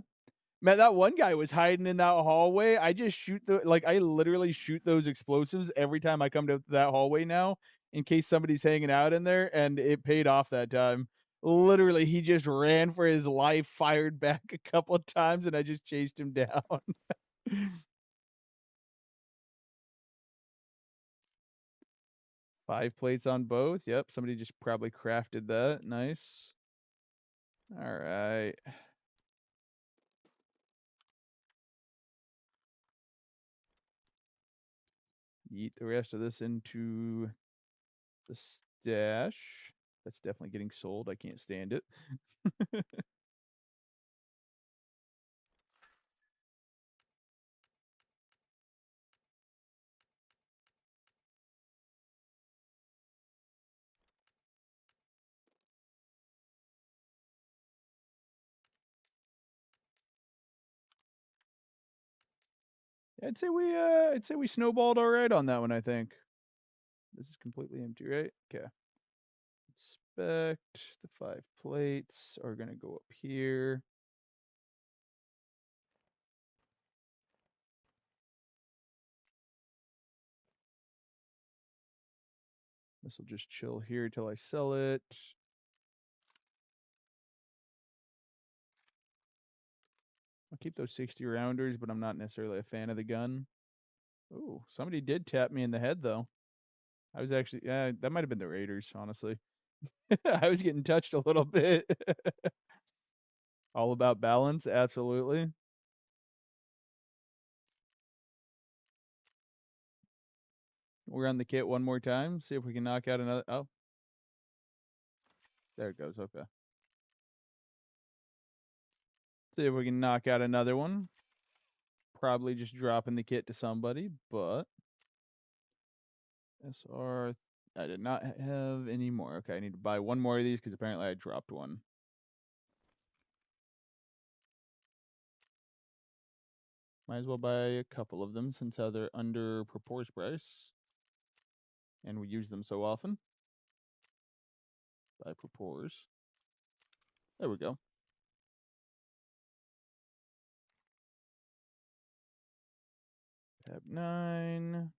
Man, that one guy was hiding in that hallway. I just shoot I literally shoot those explosives every time I come to that hallway now in case somebody's hanging out in there, and it paid off that time. Literally, he just ran for his life, fired back a couple of times, and I just chased him down. 5 plates on both. Yep, somebody just probably crafted that. Nice. Alright. Eat the rest of this into the stash. That's definitely getting sold. I can't stand it. I'd say we snowballed all right on that one, I think. This is completely empty, right? Okay. Inspect. The 5 plates are gonna go up here. This will just chill here till I sell it. I'll keep those 60 rounders, but I'm not necessarily a fan of the gun. Ooh, somebody did tap me in the head though. I was actually, yeah, that might have been the Raiders, honestly. I was getting touched a little bit. All about balance, absolutely. We're on the kit one more time. See if we can knock out another. Oh, there it goes. Okay. See if we can knock out another one. Probably just dropping the kit to somebody, but SR. I did not have any more. Okay, I need to buy one more of these because apparently I dropped one. Might as well buy a couple of them since how they're under proposed price. And we use them so often. Buy propose. There we go. Tab 9.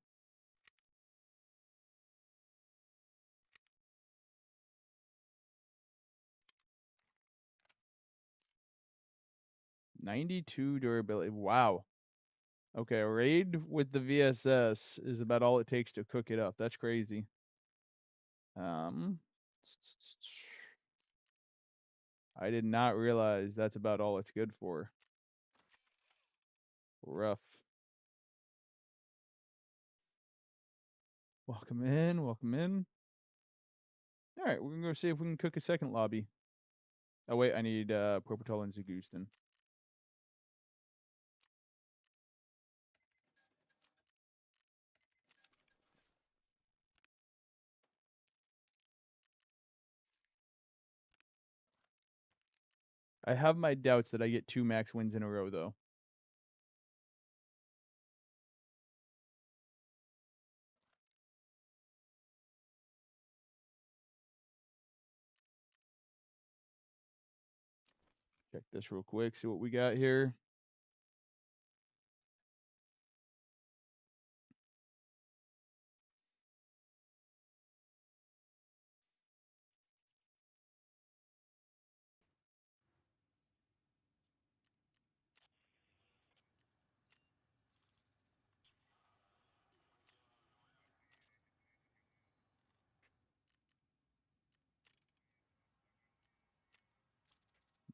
'92 durability. Wow. Okay, a raid with the VSS is about all it takes to cook it up. That's crazy. Um, I did not realize that's about all it's good for. Rough. Welcome in, welcome in. All right, we're gonna go see if we can cook a second lobby. Oh wait, I need Propotol and Zagustin. I have my doubts that I get 2 max wins in a row though. Check this real quick, see what we got here.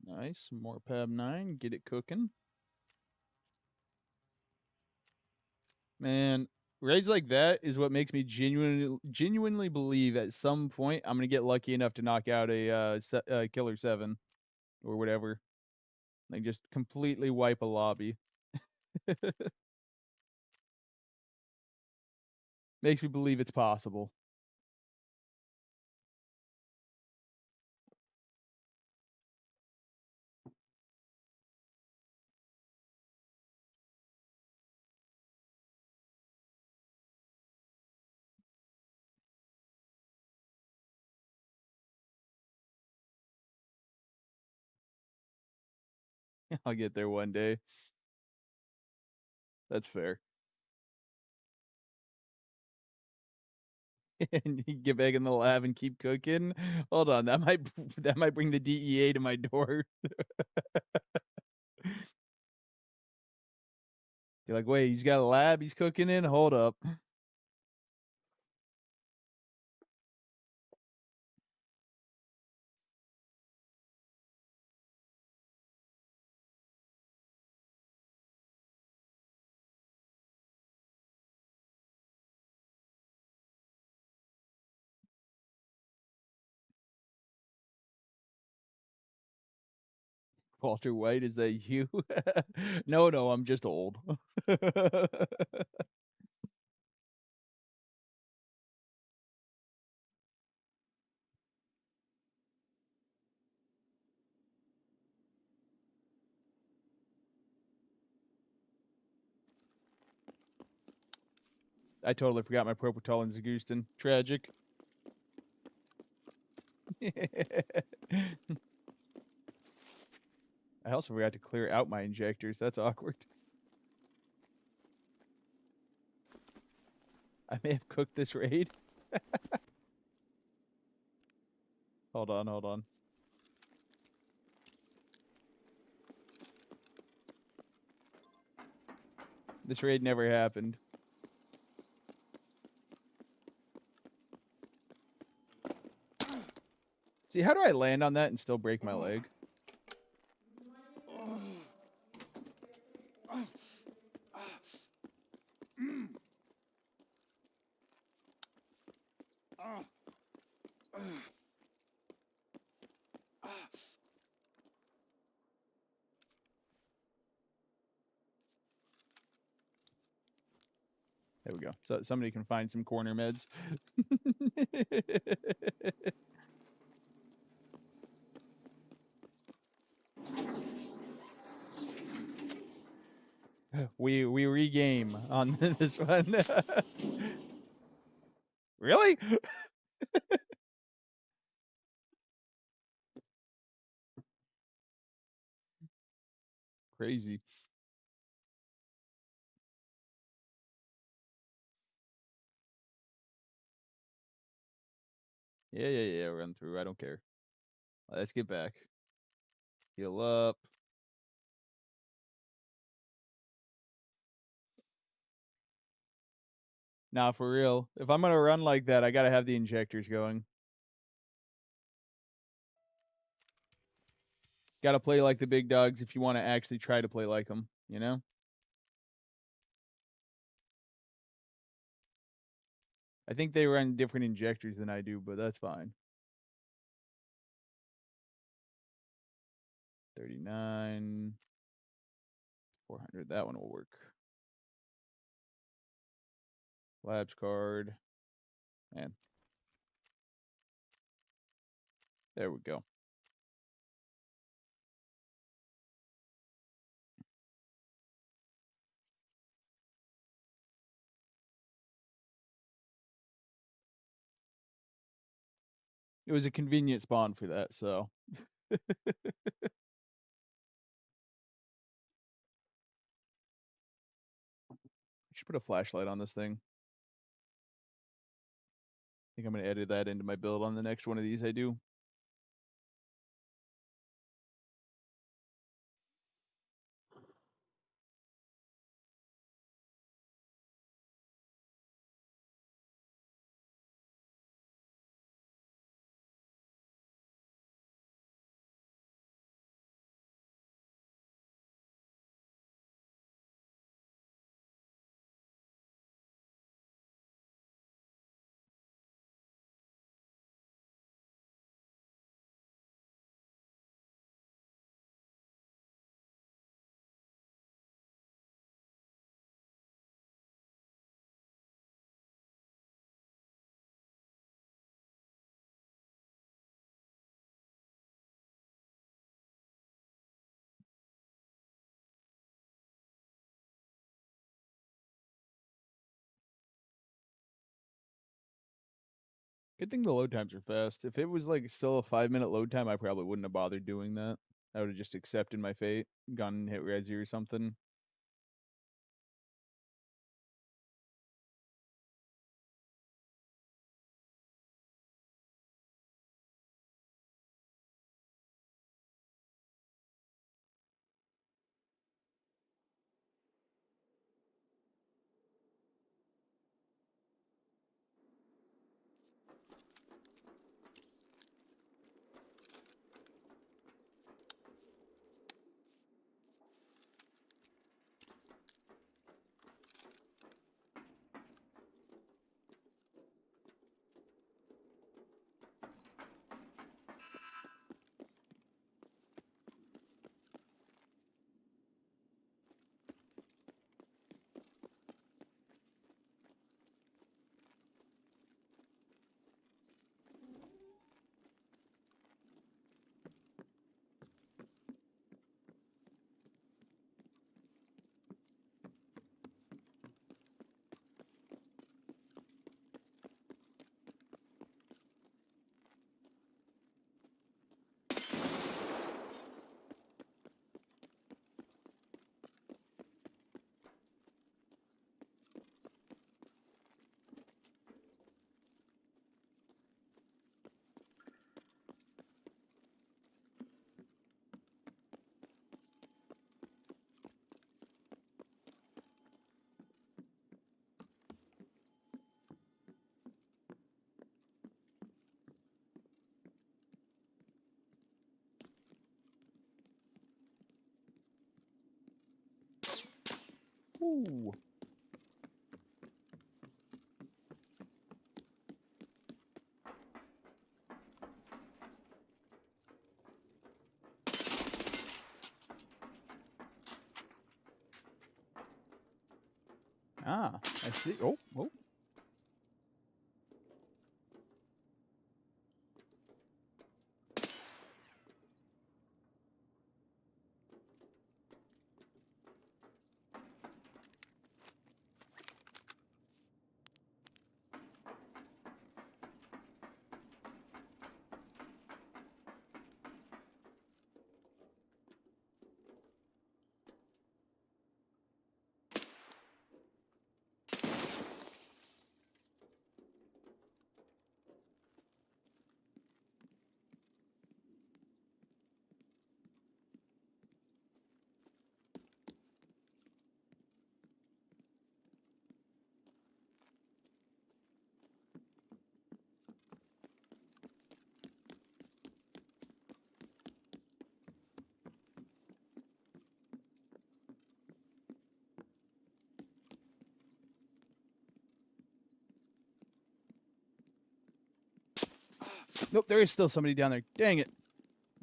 Nice, more Pab 9, get it cooking. Man, raids like that is what makes me genuinely believe at some point I'm gonna get lucky enough to knock out a killer 7 or whatever. Like just completely wipe a lobby. Makes me believe it's possible. I'll get there one day. That's fair. And you get back in the lab and keep cooking. Hold on, that might bring the DEA to my door. You're like, wait, he's got a lab he's cooking in? Hold up. Walter White, is that you? No, no, I'm just old. I totally forgot my Propital and Zagustin. Tragic. I also forgot to clear out my injectors. That's awkward. I may have cooked this raid. Hold on, hold on. This raid never happened. See, how do I land on that and still break my leg? Não é ninguém, mano. E sempre um There we go. So somebody can find some corner meds. we regame on this one. Really? Crazy. Yeah. Run through. I don't care. Let's get back. Heal up. Nah, for real. If I'm gonna run like that, I gotta have the injectors going. Gotta play like the big dogs if you want to actually try to play like them, you know? I think they run different injectors than I do, but that's fine. 39. 400. That one will work. Labs card. Man. There we go. It was a convenient spawn for that, so. I should put a flashlight on this thing. I think I'm going to edit that into my build on the next one of these I do. Good thing the load times are fast. If it was like still a 5-minute load time, I probably wouldn't have bothered doing that. I would have just accepted my fate, gone and hit Resi or something. Oh. Ah, I see. Oh, oh. Nope, there is still somebody down there. Dang it.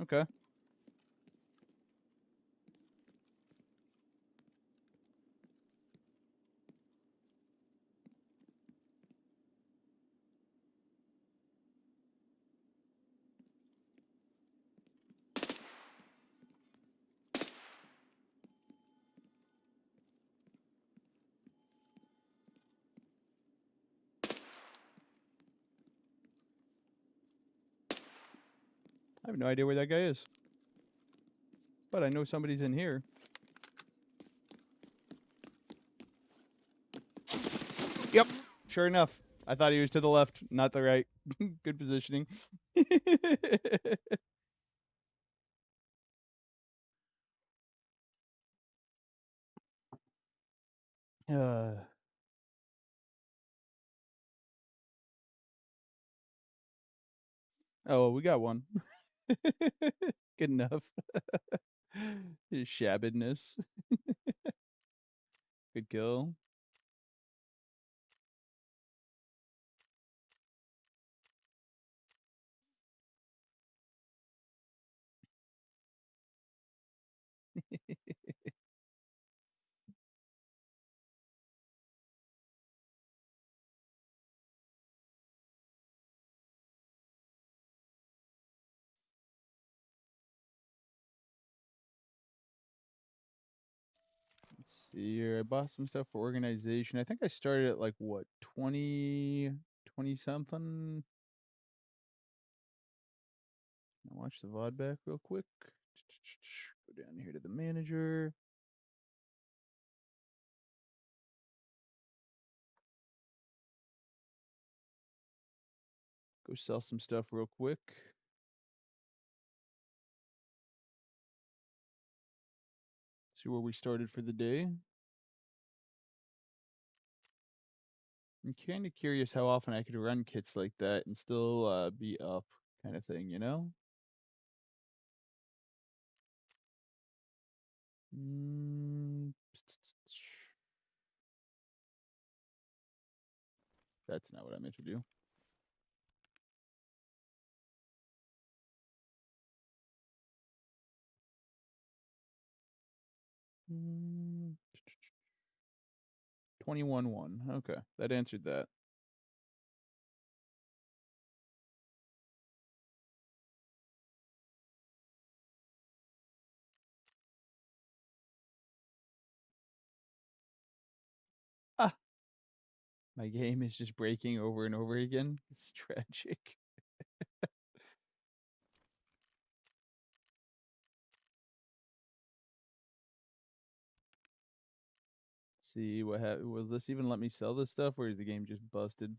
Okay. I have no idea where that guy is. But I know somebody's in here. Yep. Sure enough. I thought he was to the left, not the right. Good positioning. uh, oh, we got one. Good enough. His shabbiness. Good kill. Let's see here. I bought some stuff for organization. I think I started at like what, 20 something? I'll watch the VOD back real quick. Go down here to the manager. Go sell some stuff real quick. See where we started for the day. I'm kind of curious how often I could run kits like that and still be up, kind of thing, you know? Mm, that's not what I meant to do. Mm, 21-1. Okay, that answered that. Ah, my game is just breaking over and over again. It's tragic. See what happened. Will this even let me sell this stuff, or is the game just busted?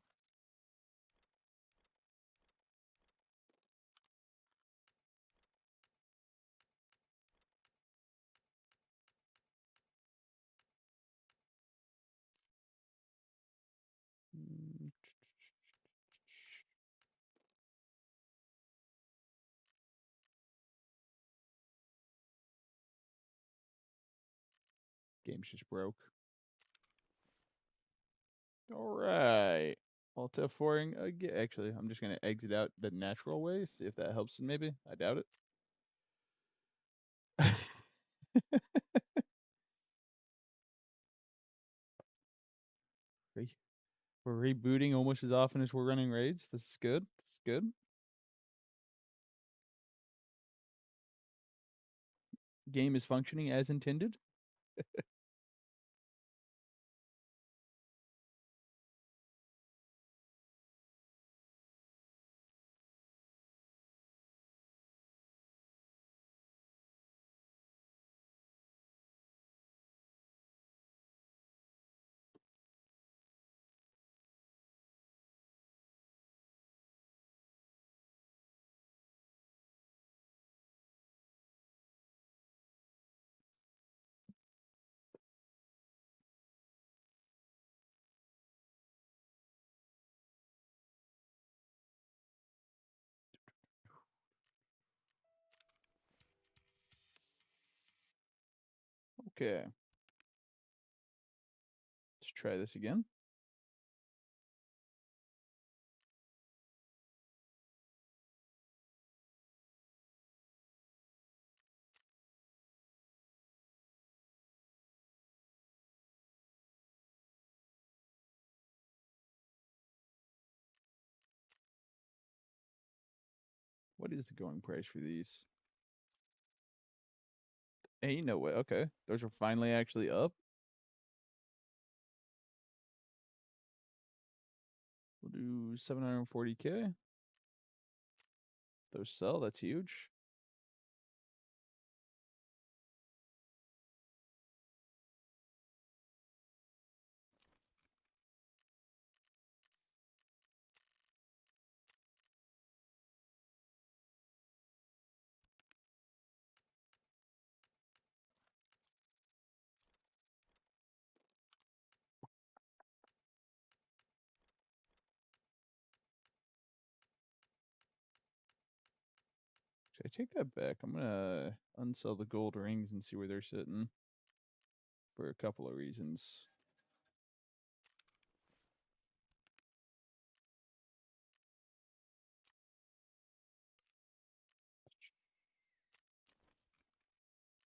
Mm, Game's just broke. Alright. Alt F4ing again. Actually, I'm just gonna exit out the natural way, see if that helps maybe. I doubt it. Re We're rebooting almost as often as we're running raids. This is good. This is good. Game is functioning as intended. Okay. Let's try this again. What is the going price for these? Hey, no way. Okay. Those are finally actually up. We'll do 740K. Those sell. That's huge. Should I take that back? I'm gonna unsell the gold rings and see where they're sitting for a couple of reasons.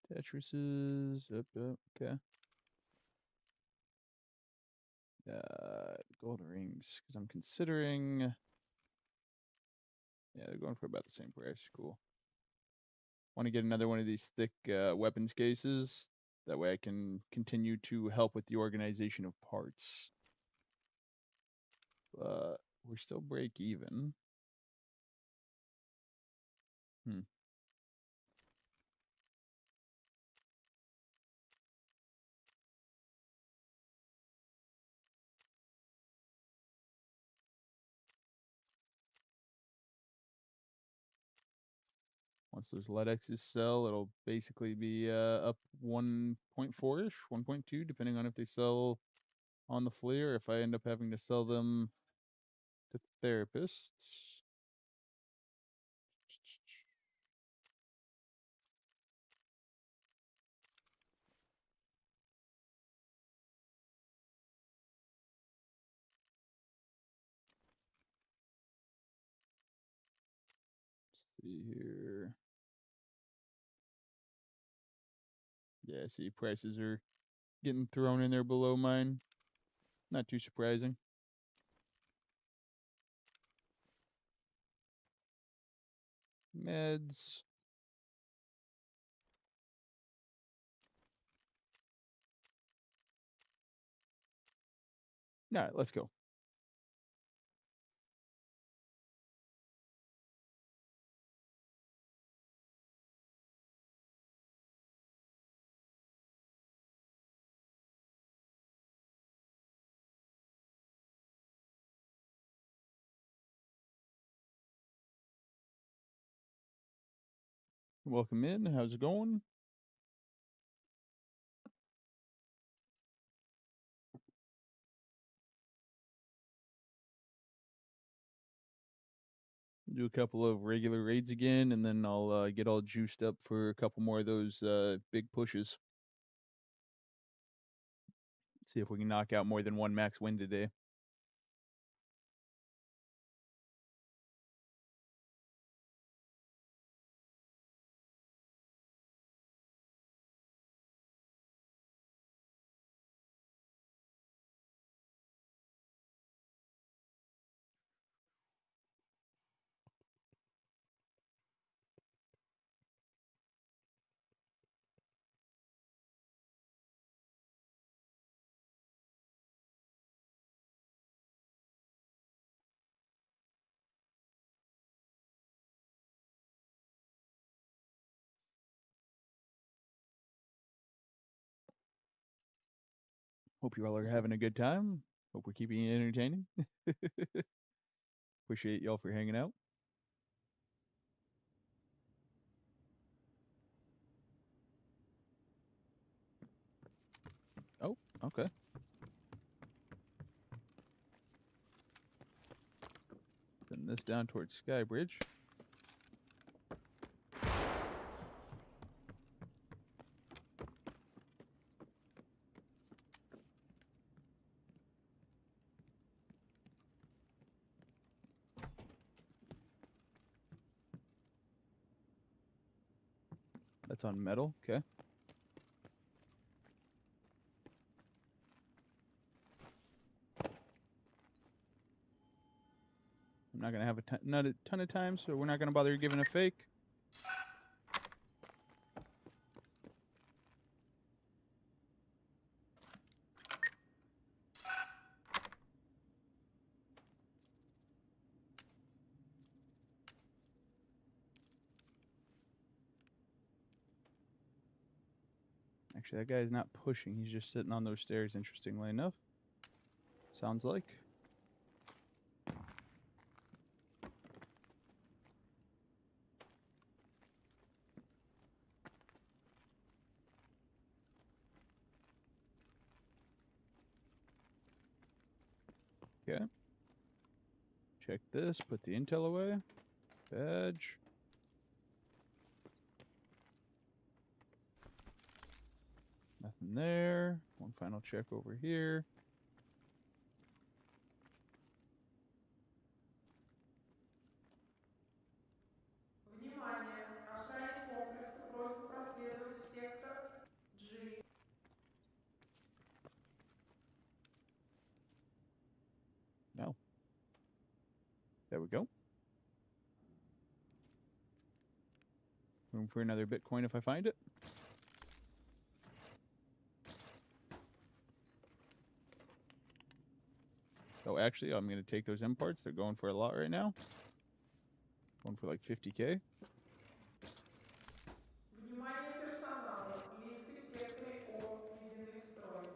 Tetrises. Okay. Gold rings, because I'm considering. Yeah, they're going for about the same price. Cool. Want to get another one of these thick weapons cases. That way I can continue to help with the organization of parts. But we're still break even. Hmm. Once those LEDXs sell, it'll basically be up 1.4-ish, 1.2, depending on if they sell on the flea or if I end up having to sell them to therapists. Let's see here. Yeah, see, prices are getting thrown in there below mine. Not too surprising. Meds. All right, let's go. Welcome in. How's it going? Do a couple of regular raids again, and then I'll get all juiced up for a couple more of those big pushes. See if we can knock out more than one max win today. Hope you all are having a good time. Hope we're keeping you entertaining. Appreciate y'all for hanging out. Oh, okay. Send this down towards Skybridge. That's on metal. Okay. I'm not gonna have not a ton of time, so we're not gonna bother giving a fake. Actually, that guy's not pushing. He's just sitting on those stairs, interestingly enough. Sounds like. Okay. Check this. Put the intel away. Badge. Nothing there. One final check over here. Внимание! Охране комплекса просьба проследовать в сектор G. No. There we go. Room for another Bitcoin if I find it. Oh, actually, I'm going to take those M parts. They're going for a lot right now. Going for like 50K. Внимание персонала! Лифты в секторе О введены в строй.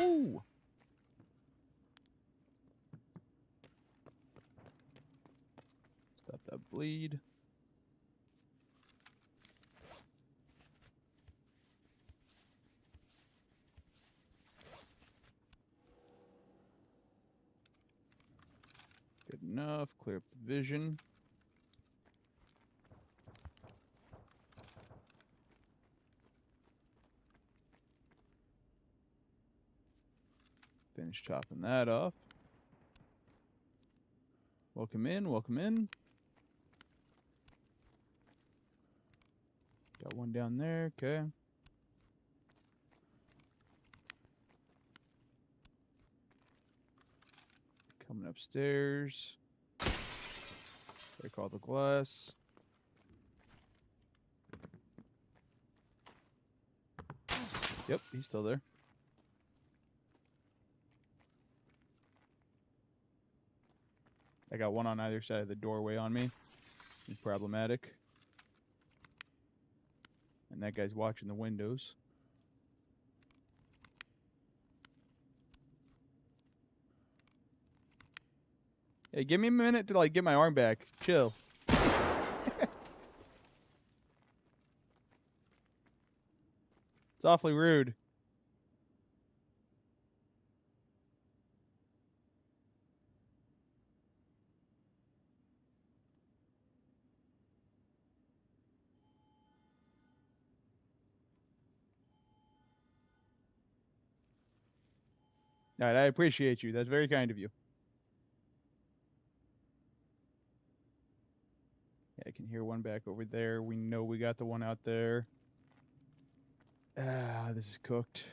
Ooh! Stop that bleed. Good enough. Clear up the vision. Finish chopping that off. Welcome in. Welcome in. Got one down there. Okay. Coming upstairs. Break all the glass. Yep, he's still there. I got one on either side of the doorway on me. He's problematic. And that guy's watching the windows. Hey, give me a minute to like get my arm back. Chill. It's awfully rude. All right, I appreciate you. That's very kind of you. Yeah, I can hear one back over there. We know we got the one out there. Ah, this is cooked.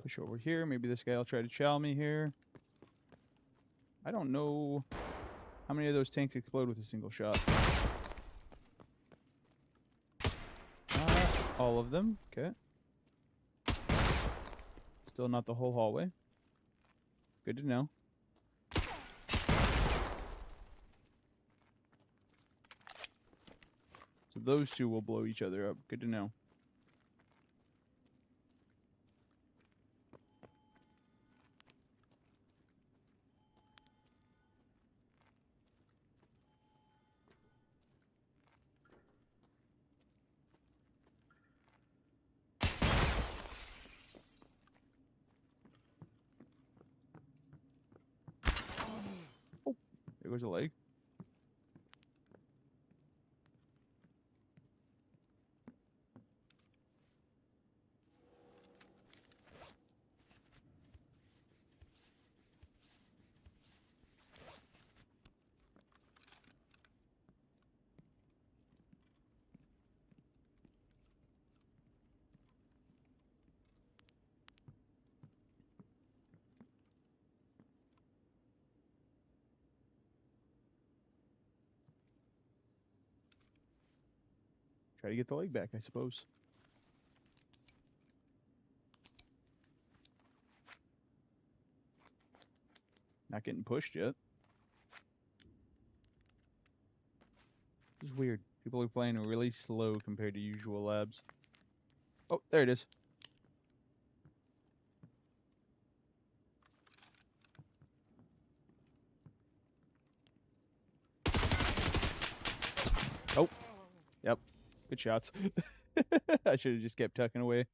Push over here. Maybe this guy will try to chow me here. I don't know how many of those tanks explode with a single shot. All of them. Okay. Still not the whole hallway. Good to know. So those two will blow each other up. Good to know. Oh, there goes a leg. Try to get the leg back, I suppose. Not getting pushed yet. This is weird. People are playing really slow compared to usual labs. Oh, there it is. Oh, yep. Good shots. I should have just kept tucking away.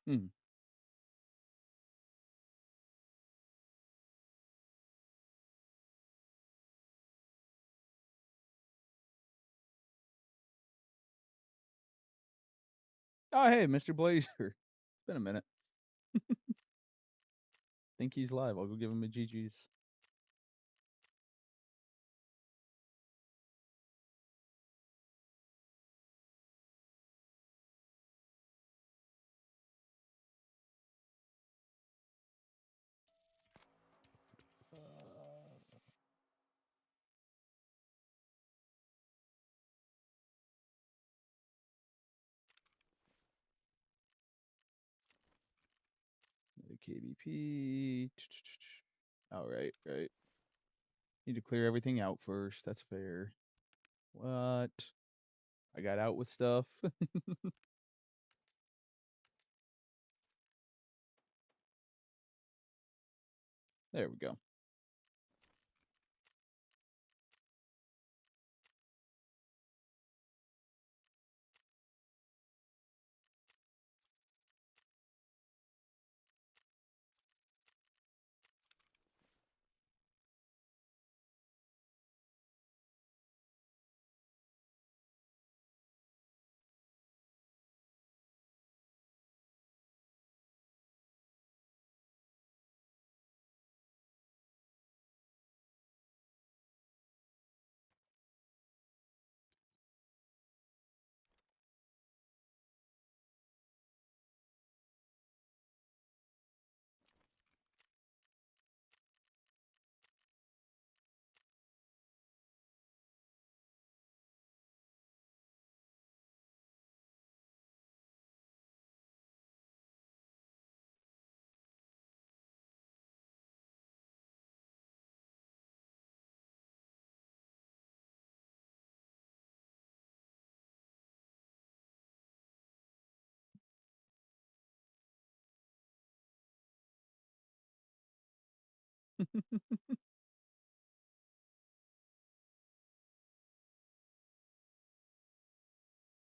Hmm. Oh, hey, Mr. Blazer. It's been a minute. Think he's live. I'll go give him a GG's. The KBP. All right, right. Need to clear everything out first. That's fair. What? I got out with stuff. There we go.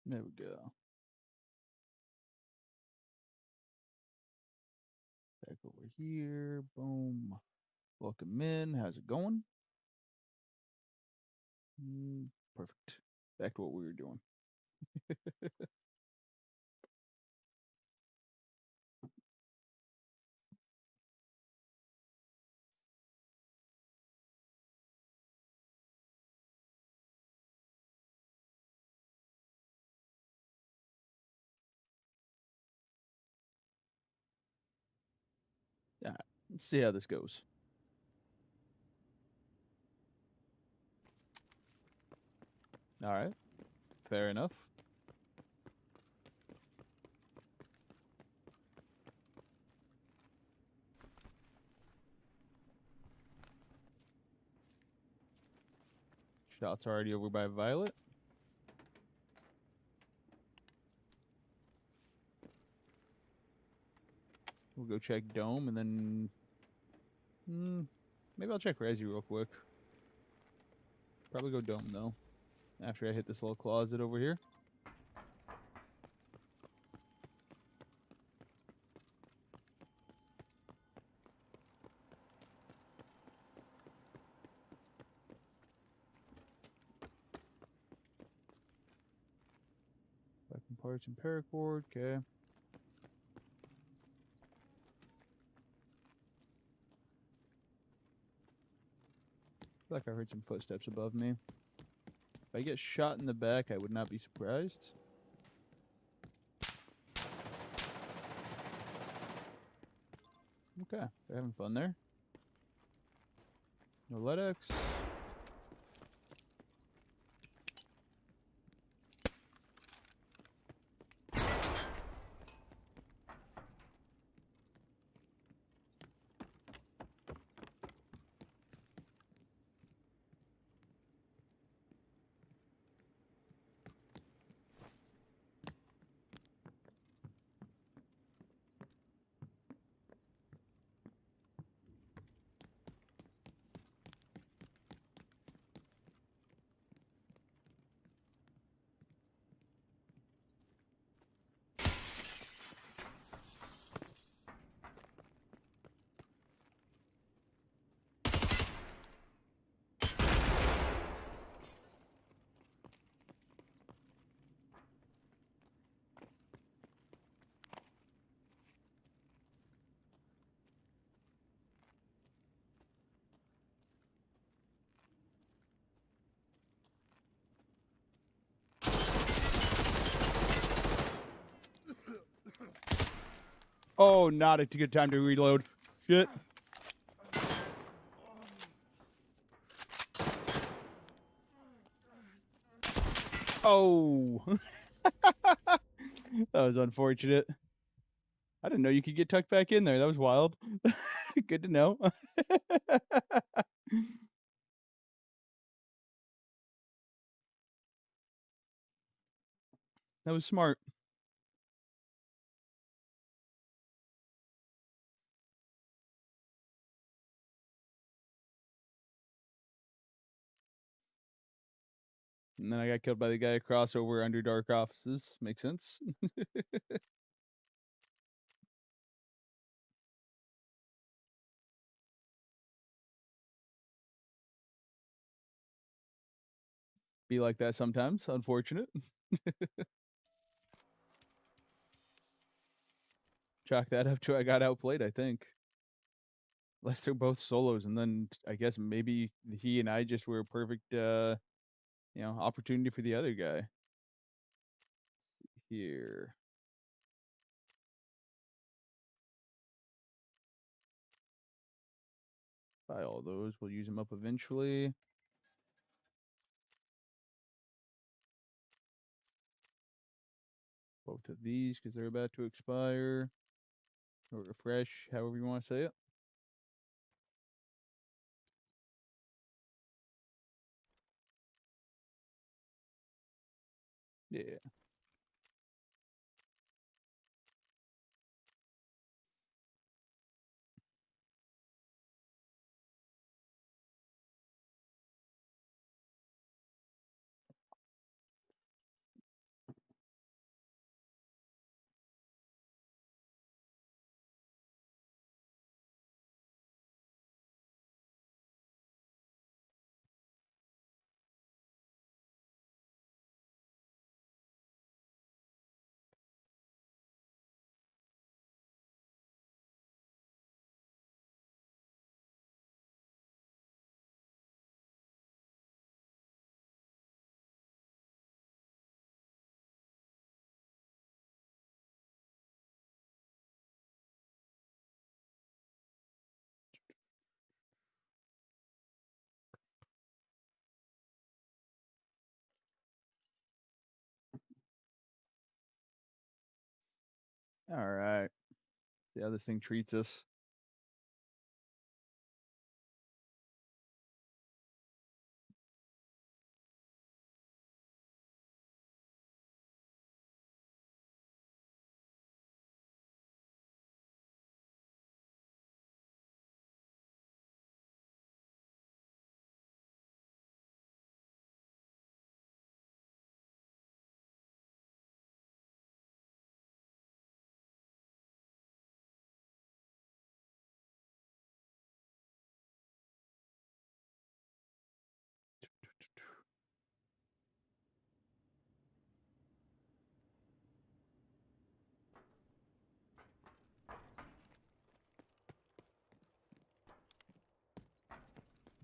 There we go. Back over here. Boom. Welcome in. How's it going? Perfect. Back to what we were doing. Let's see how this goes. All right. Fair enough. Shots already over by Violet. We'll go check Dome and then maybe I'll check Resi real quick. Probably go Dome though. After I hit this little closet over here. Weapon parts and paracord. Okay. Feel like I heard some footsteps above me. If I get shot in the back, I would not be surprised. Okay, they're having fun there. No LEDX. Oh, not a good time to reload. Shit. Oh. That was unfortunate. I didn't know you could get tucked back in there. That was wild. Good to know. That was smart. And then I got killed by the guy across over under dark offices. Makes sense. Be like that sometimes. Unfortunate. Chalk that up to I got outplayed, I think. Unless they're both solos, and then I guess maybe he and I just were a perfect opportunity for the other guy. Here. Buy all those. We'll use them up eventually. Both of these because they're about to expire. Or refresh, however you want to say it. Yeah. All right. See how this thing treats us.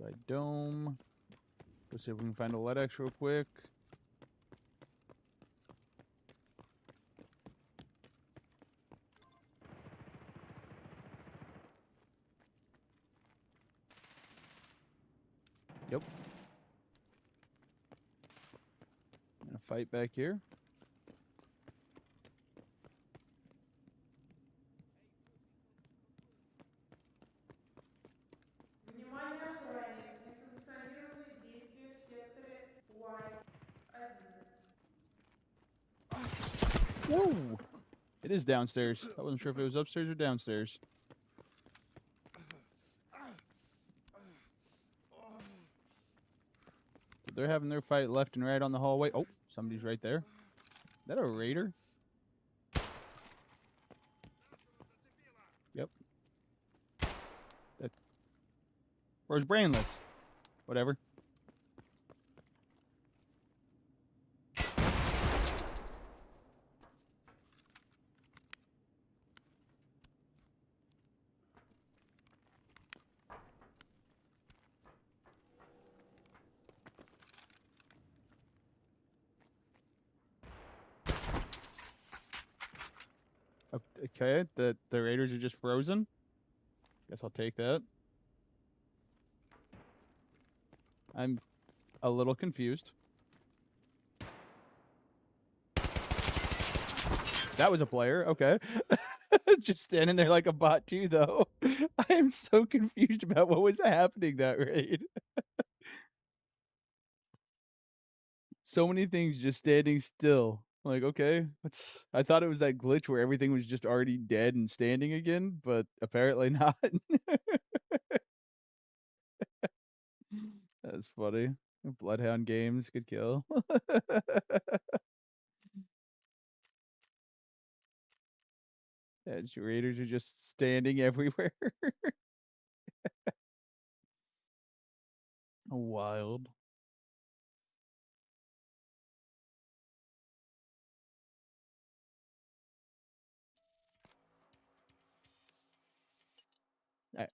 By dome. Let's see if we can find a LEDX real quick. Yep. Gonna fight back here. Внимание охране! Несанкционированные действия в секторе Y11. Whoa! It is downstairs. I wasn't sure if it was upstairs or downstairs. So they're having their fight left and right on the hallway. Oh, somebody's right there. Is that a raider? Yep. That, or is brainless. Whatever. Okay, the raiders are just frozen. Guess I'll take that. I'm a little confused. That was a player. Okay. Just standing there like a bot too, though. I am so confused about what was happening that raid. So many things just standing still. Like, okay, I thought it was that glitch where everything was just already dead and standing again, but apparently not. That's funny. Bloodhound games, good kill. Edge raiders are just standing everywhere. Wild. I,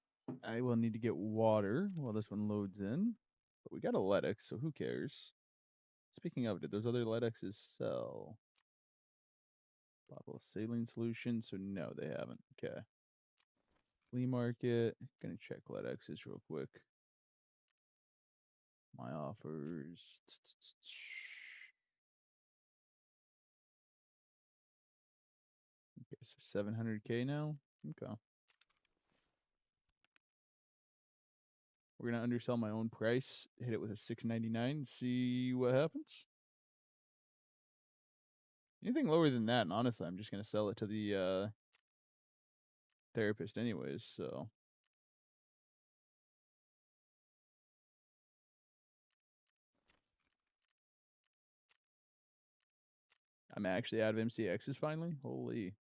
I will need to get water while this one loads in. But we got a LEDX, so who cares? Speaking of, did those other LEDXs sell? Bottle of saline solution, so no, they haven't. Okay. Flea market. Gonna check LEDXs real quick. My offers. Okay, so 700K now. Okay. We're gonna undersell my own price, hit it with a 699, see what happens. Anything lower than that, and honestly, I'm just gonna sell it to the therapist anyways, so I'm actually out of MCXs finally. Holy.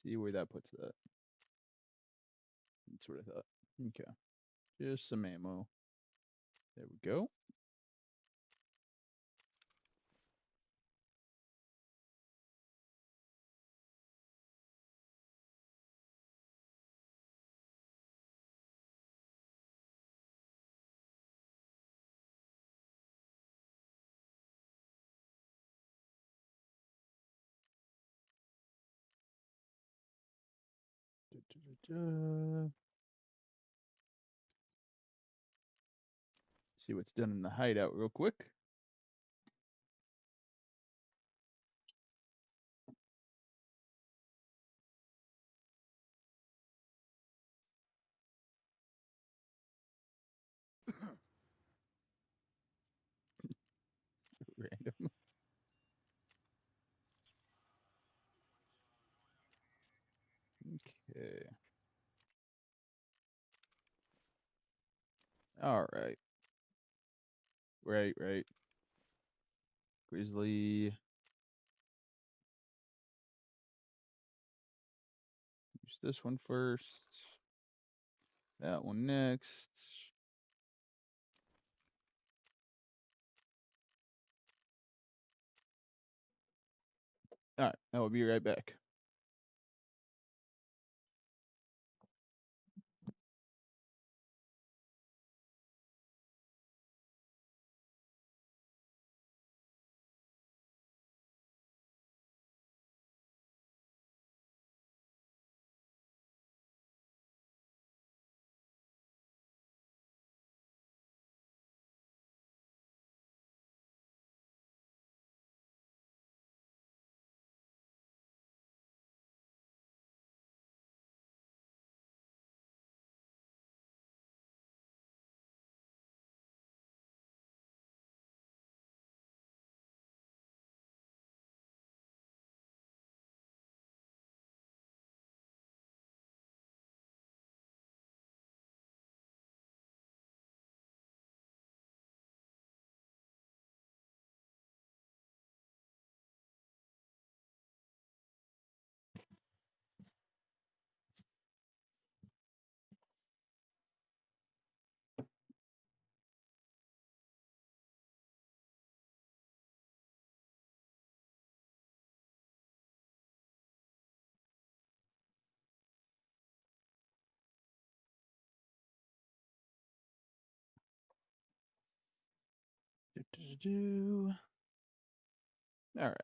See where that puts that. That's what I thought. Okay. Just some ammo. There we go. Da, da, da, da. See what's done in the hideout real quick. Random. Okay. All right. Right. Grizzly. Use this one first. That one next. All right. I will be right back. All right.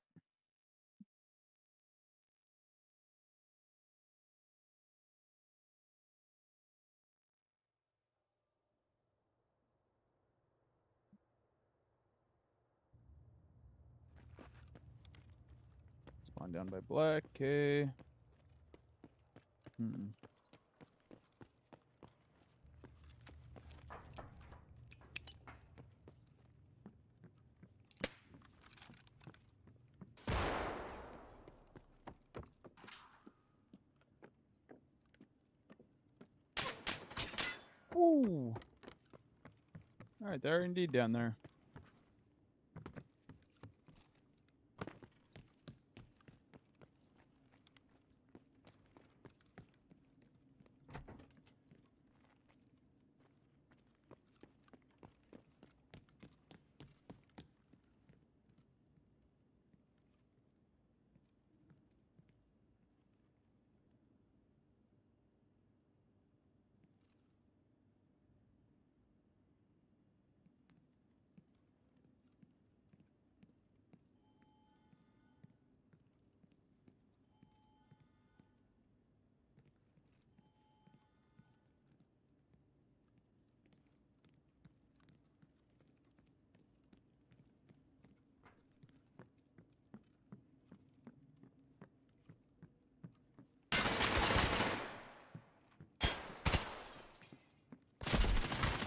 Spawn down by black. Okay. Ooh. All right, they're indeed down there.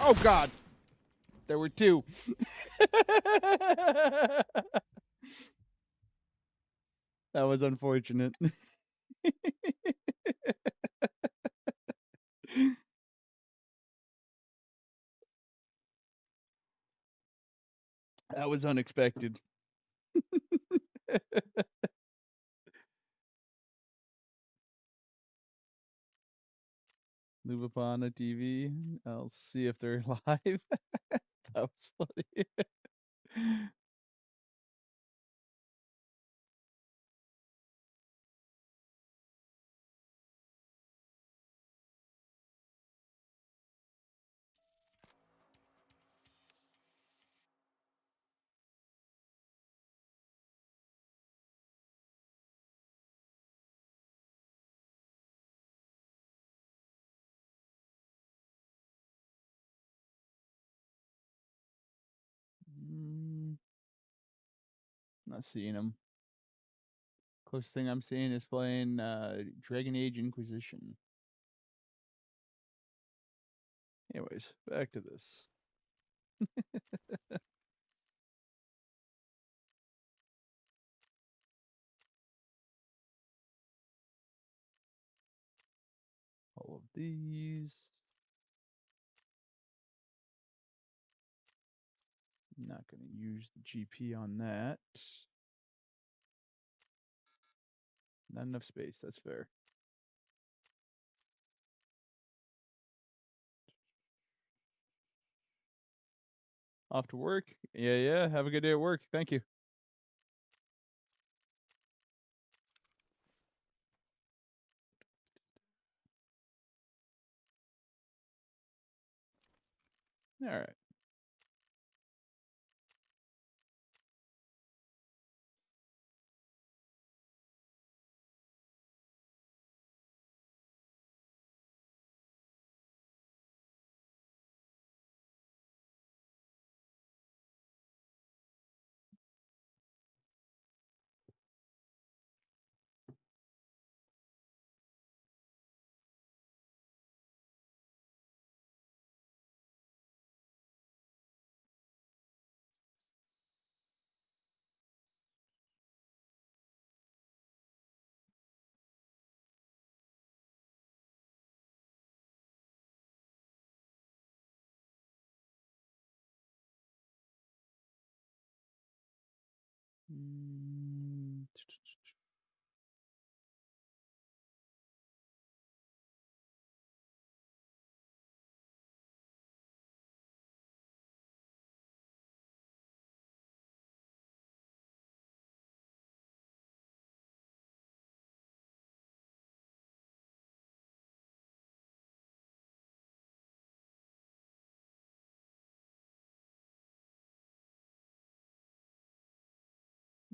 Oh God, there were two. That was unfortunate. That was unexpected. Move upon a TV. I'll see if they're live. That was funny. Not seeing him. Closest thing I'm seeing is playing Dragon Age Inquisition. Anyways, back to this. All of these. Not going to use the GP on that. Not enough space, that's fair. Off to work? Yeah. Have a good day at work. Thank you. All right.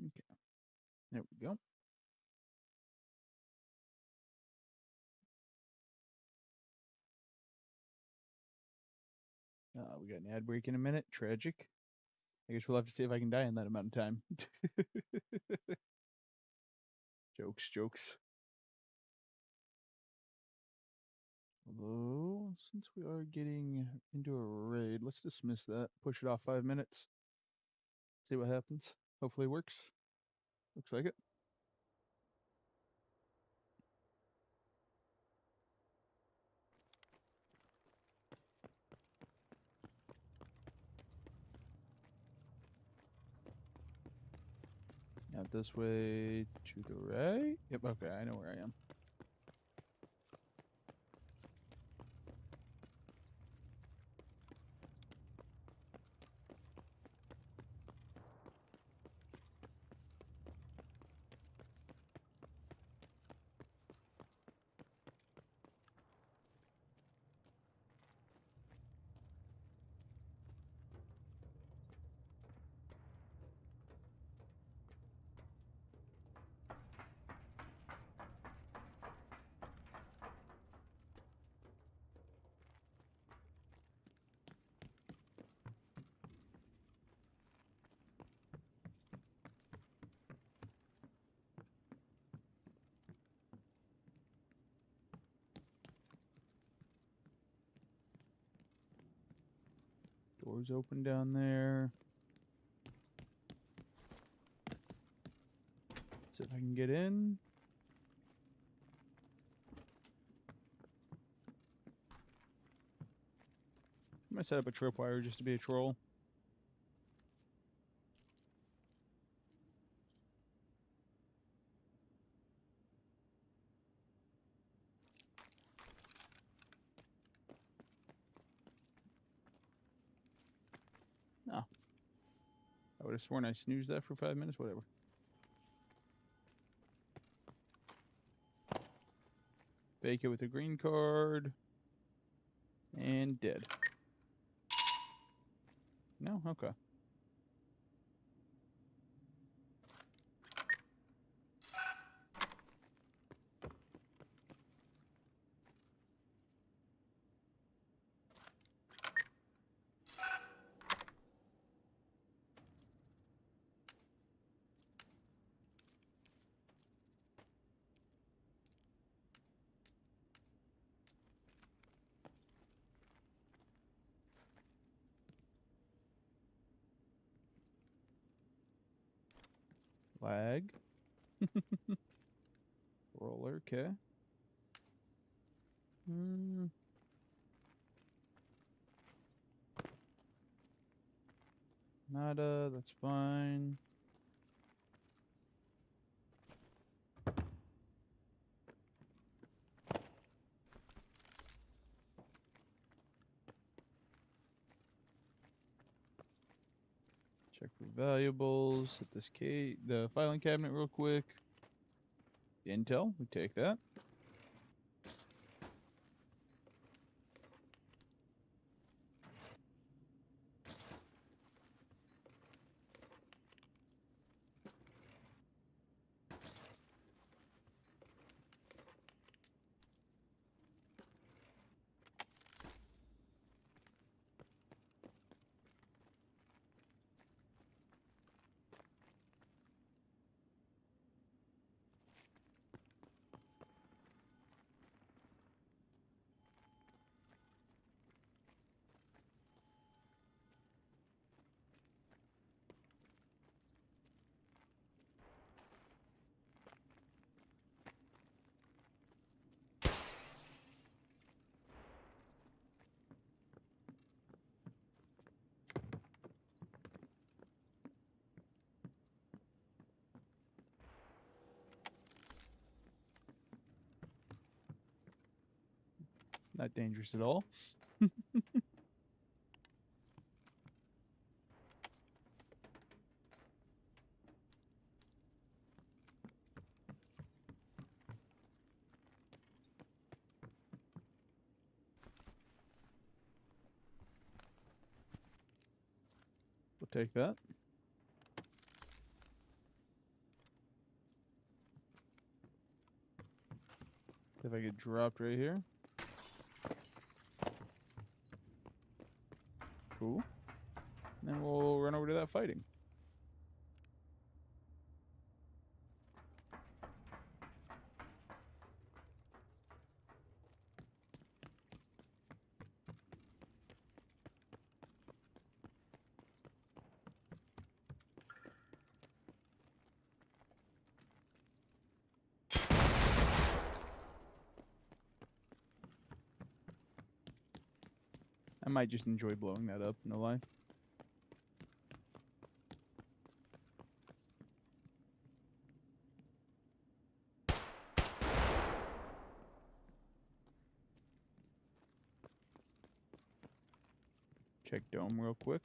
Okay. There we go. We got an ad break in a minute. Tragic. I guess we'll have to see if I can die in that amount of time. Jokes. Although, since we are getting into a raid, let's dismiss that. Push it off 5 minutes. See what happens. Hopefully it works. Looks like it. Out this way to the right. Yep, okay, I know where I am. Doors open down there. See if I can get in. I'm gonna set up a tripwire just to be a troll. Oh. I would have sworn I snoozed that for 5 minutes, whatever. Bake it with a green card. And dead. No? Okay. Flag. Roller, okay. Nada, that's fine. Check for valuables. Hit this the filing cabinet real quick. Intel, we take that. Not dangerous at all. We'll take that. If I get dropped right here. Cool. And then we'll run over to that fighting. I might just enjoy blowing that up, no lie. Check dome real quick.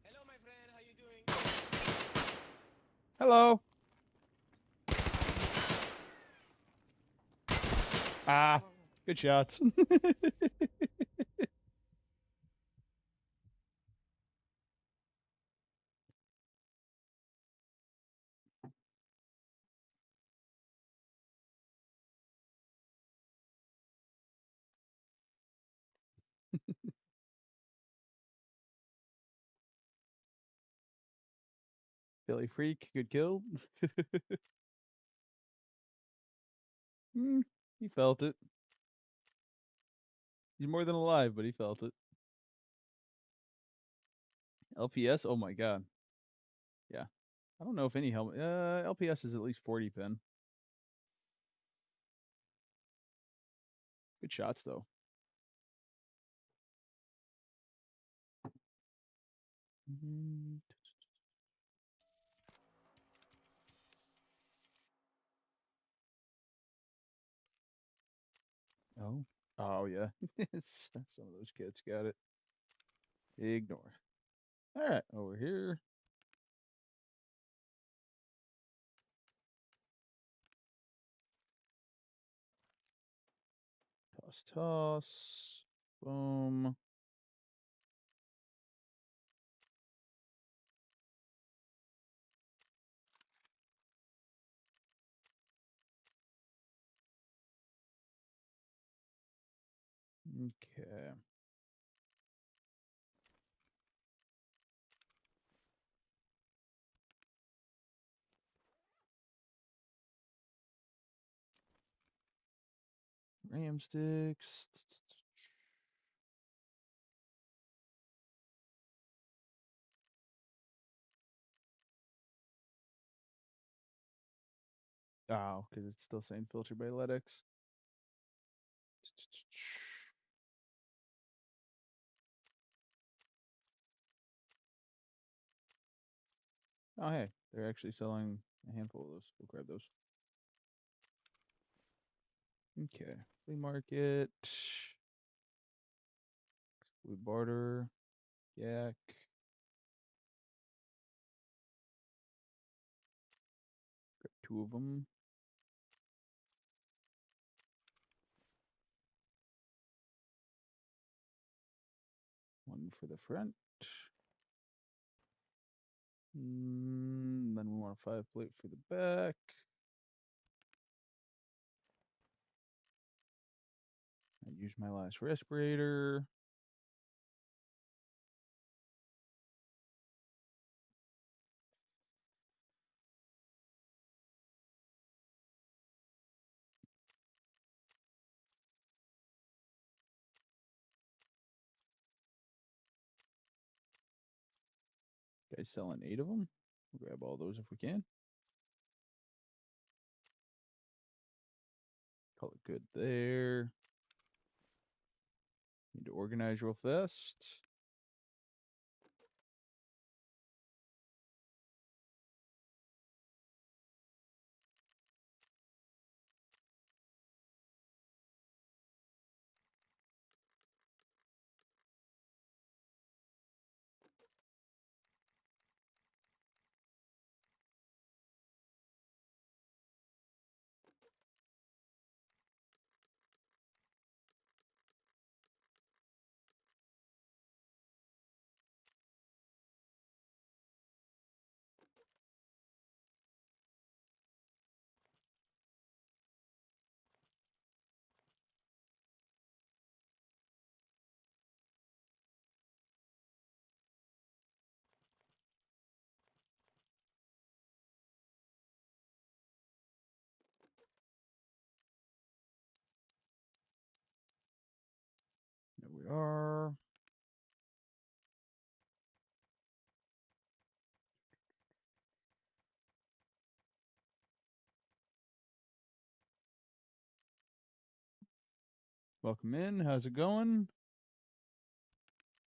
Hello, my friend. How you doing? Hello. Ah, good shots. Billy Freak, good kill. He felt it. He's more than alive, but he felt it. LPS? Oh my god. Yeah. I don't know if any helmet. LPS is at least 40 pin. Good shots though. Oh. Oh yeah. Some of those kids got it. Ignore. All right, over here. Toss, toss. Boom. Okay. Ram sticks. Oh, because it's still saying filtered by Lytics. Oh, hey, they're actually selling a handful of those. We'll grab those. Okay, flea market. Exclude barter. Yak. Grab 2 of them. One for the front. Then we want a 5 plate for the back. I used my last respirator. Guys selling 8 of them. We'll grab all those if we can. Call it good there. Need to organize real fast. There we are. Welcome in. How's it going?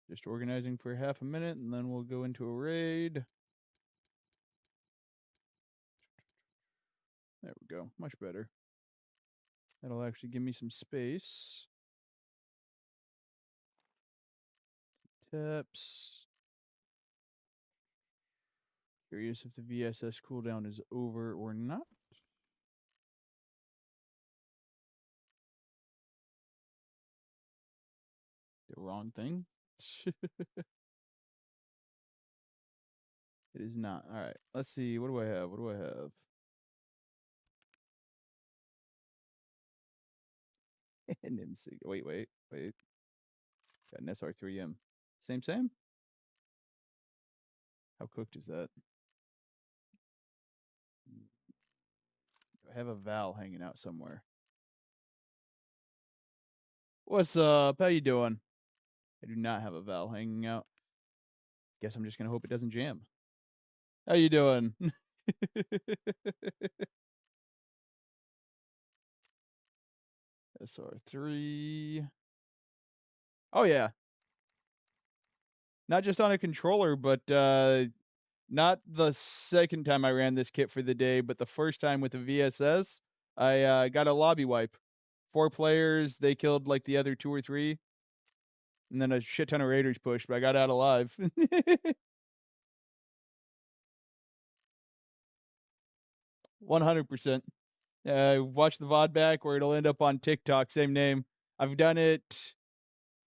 Just organizing for half a minute and then we'll go into a raid. There we go. Much better. That'll actually give me some space. Tips. Curious if the VSS cooldown is over or not. The wrong thing. It is not. All right. Let's see. What do I have? What do I have? An MC. Wait. Got an SR3M. Same? How cooked is that? I have a Val hanging out somewhere. What's up? How you doing? I do not have a Val hanging out. Guess I'm just gonna hope it doesn't jam. How you doing? SR3. Oh, yeah. Not just on a controller, but, not the second time I ran this kit for the day, but the first time with the VSS, I, got a lobby wipe. 4 players, they killed, like, the other 2 or 3, and then a shit ton of raiders pushed, but I got out alive. 100%. Watch the VOD back or it'll end up on TikTok, same name. I've done it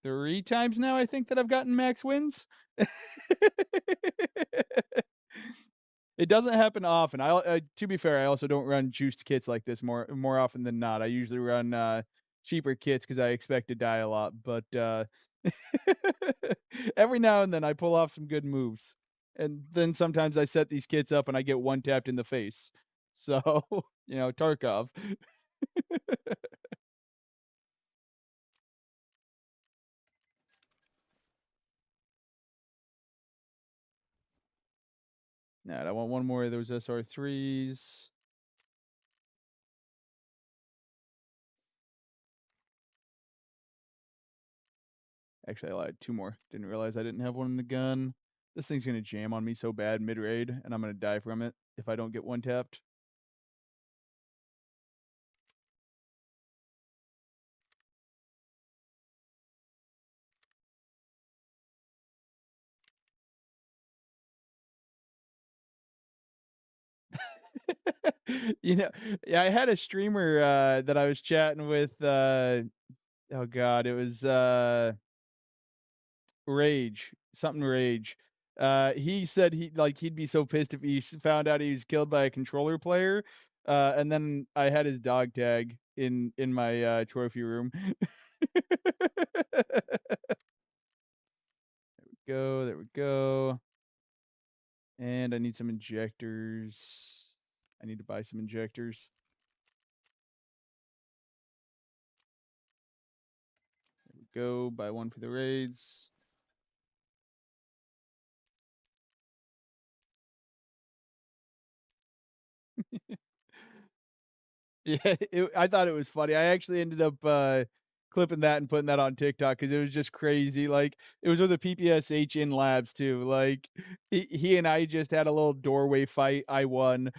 3 times now, I think, that I've gotten max wins. It doesn't happen often. To be fair, I also don't run juiced kits like this more often than not. I usually run, cheaper kits because I expect to die a lot, but, every now and then I pull off some good moves, and then sometimes I set these kits up and I get one tapped in the face. So, Tarkov. Alright, I want one more of those SR3s. Actually, I lied, 2 more. Didn't realize I didn't have one in the gun. This thing's gonna jam on me so bad mid-raid, and I'm gonna die from it if I don't get one tapped. You know yeah, I had a streamer, that I was chatting with, oh god, it was, Rage, something Rage. He said he'd be so pissed if he found out he was killed by a controller player, and then I had his dog tag in my, trophy room. There we go, and I need some injectors. I need to buy some injectors. There we go, buy one for the raids. Yeah, I thought it was funny. I actually ended up, clipping that and putting that on TikTok because it was just crazy, like, it was with a PPSH in labs too, like, he and I just had a little doorway fight, I won.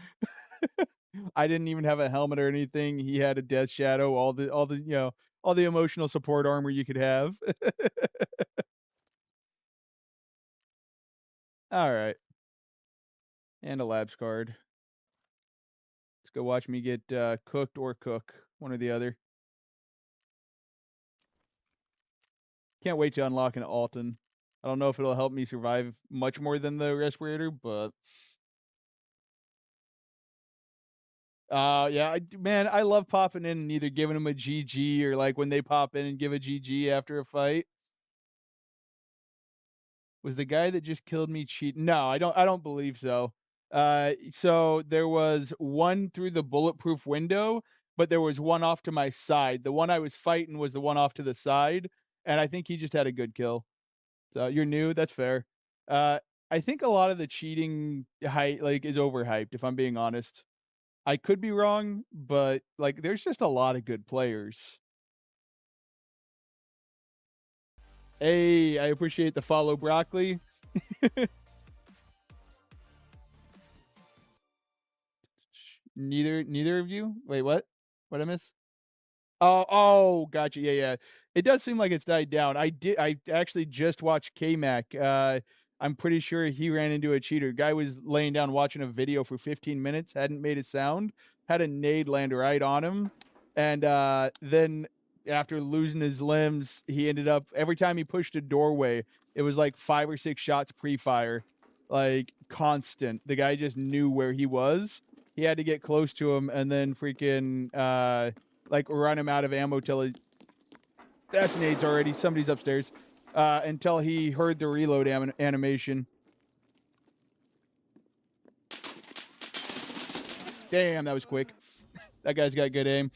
I didn't even have a helmet or anything, he had a death shadow, all the emotional support armor you could have. Alright, and a labs card. Let's go watch me get, cooked or cook, one or the other. Can't wait to unlock an Alton. I don't know if it'll help me survive much more than the respirator, but yeah, man, I love popping in and either giving them a GG or like when they pop in and give a GG after a fight. Was the guy that just killed me cheat? No, I don't believe so. So there was one through the bulletproof window, but there was one off to my side. The one I was fighting was the one off to the side, and I think he just had a good kill. So you're new, that's fair. Uh, I think a lot of the cheating hype like is overhyped, if I'm being honest. I could be wrong, but like there's just a lot of good players. Hey, I appreciate the follow, broccoli. Neither of you? Wait, what? What I miss? Oh, gotcha. Yeah, yeah. It does seem like it's died down. I actually just watched K-Mac. I'm pretty sure he ran into a cheater. Guy was laying down watching a video for 15 minutes, hadn't made a sound, had a nade land right on him, and then after losing his limbs, he ended up every time he pushed a doorway, it was like 5 or 6 shots pre-fire, like constant. The guy just knew where he was. He had to get close to him and then freaking like run him out of ammo till he that's nades already. Somebody's upstairs. Until he heard the reload animation. Damn, that was quick. That guy's got good aim.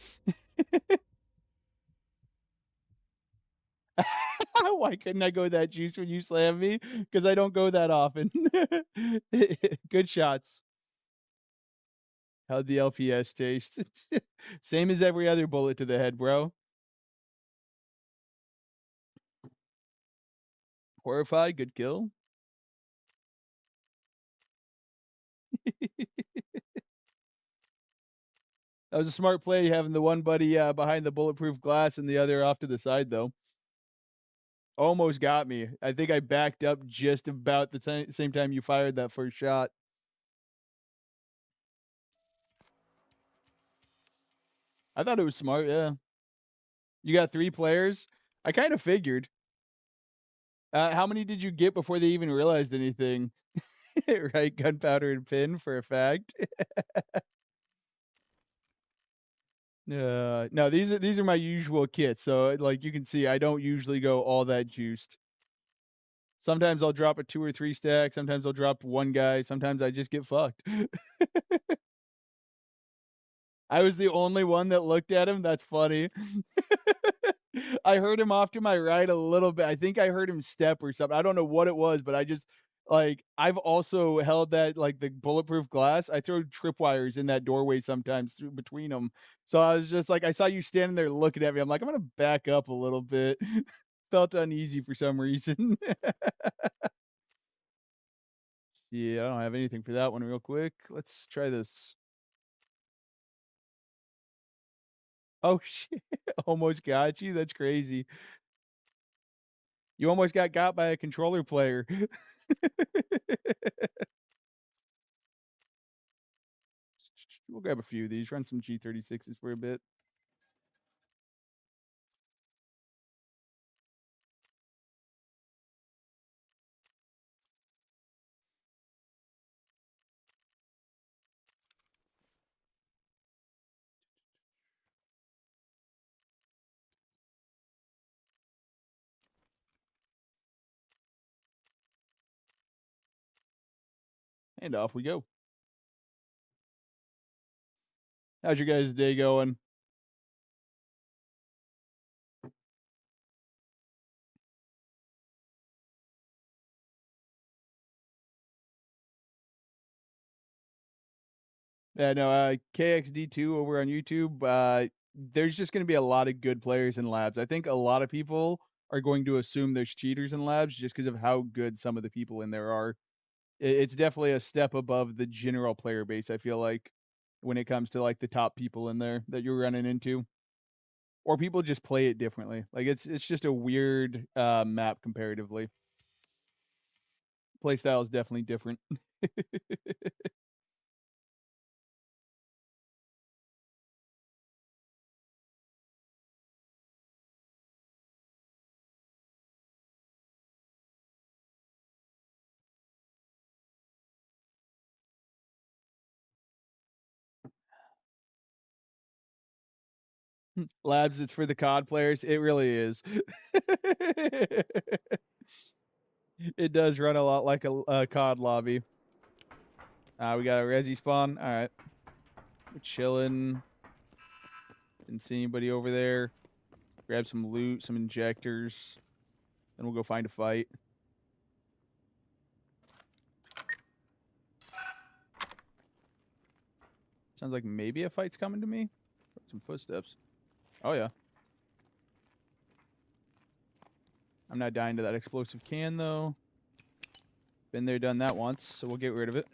Why couldn't I go that juice when you slammed me? Because I don't go that often. Good shots. How'd the LPS taste? Same as every other bullet to the head, bro. Horrified, good kill. That was a smart play having the one buddy behind the bulletproof glass and the other off to the side, though. Almost got me. I think I backed up just about the same time you fired that first shot. I thought it was smart, yeah. You got 3 players? I kind of figured. How many did you get before they even realized anything? Right? Gunpowder and pin for a fact. No, these are my usual kits, so, like, you can see I don't usually go all that juiced. Sometimes I'll drop a 2 or 3 stack, sometimes I'll drop 1 guy, sometimes I just get fucked. I was the only one that looked at him, that's funny. I heard him off to my right a little bit, I think I heard him step or something, I don't know what it was, but I just like, I've also held that like, the bulletproof glass, I throw tripwires in that doorway sometimes through between them. So I was just like I saw you standing there looking at me, I'm like, "I'm gonna back up a little bit." Felt uneasy for some reason. Yeah, I don't have anything for that one real quick. Let's try this. Oh, shit. Almost got you? That's crazy. You almost got by a controller player. We'll grab a few of these, run some G36s for a bit. And off we go. How's your guys' day going? Yeah, no, KXD2 over on YouTube, there's just gonna be a lot of good players in labs. I think a lot of people are going to assume there's cheaters in labs just because of how good some of the people in there are. It's definitely a step above the general player base, I feel like, when it comes to, like, the top people in there that you're running into, or people just play it differently. Like, it's just a weird, map comparatively. Playstyle is definitely different. Labs, it's for the COD players. It really is. It does run a lot like a COD lobby. We got a resi spawn. All right. We're chilling. Didn't see anybody over there. Grab some loot, some injectors. Then we'll go find a fight. Sounds like maybe a fight's coming to me. Some footsteps. Oh, yeah. I'm not dying to that explosive can, though. Been there, done that once, so we'll get rid of it.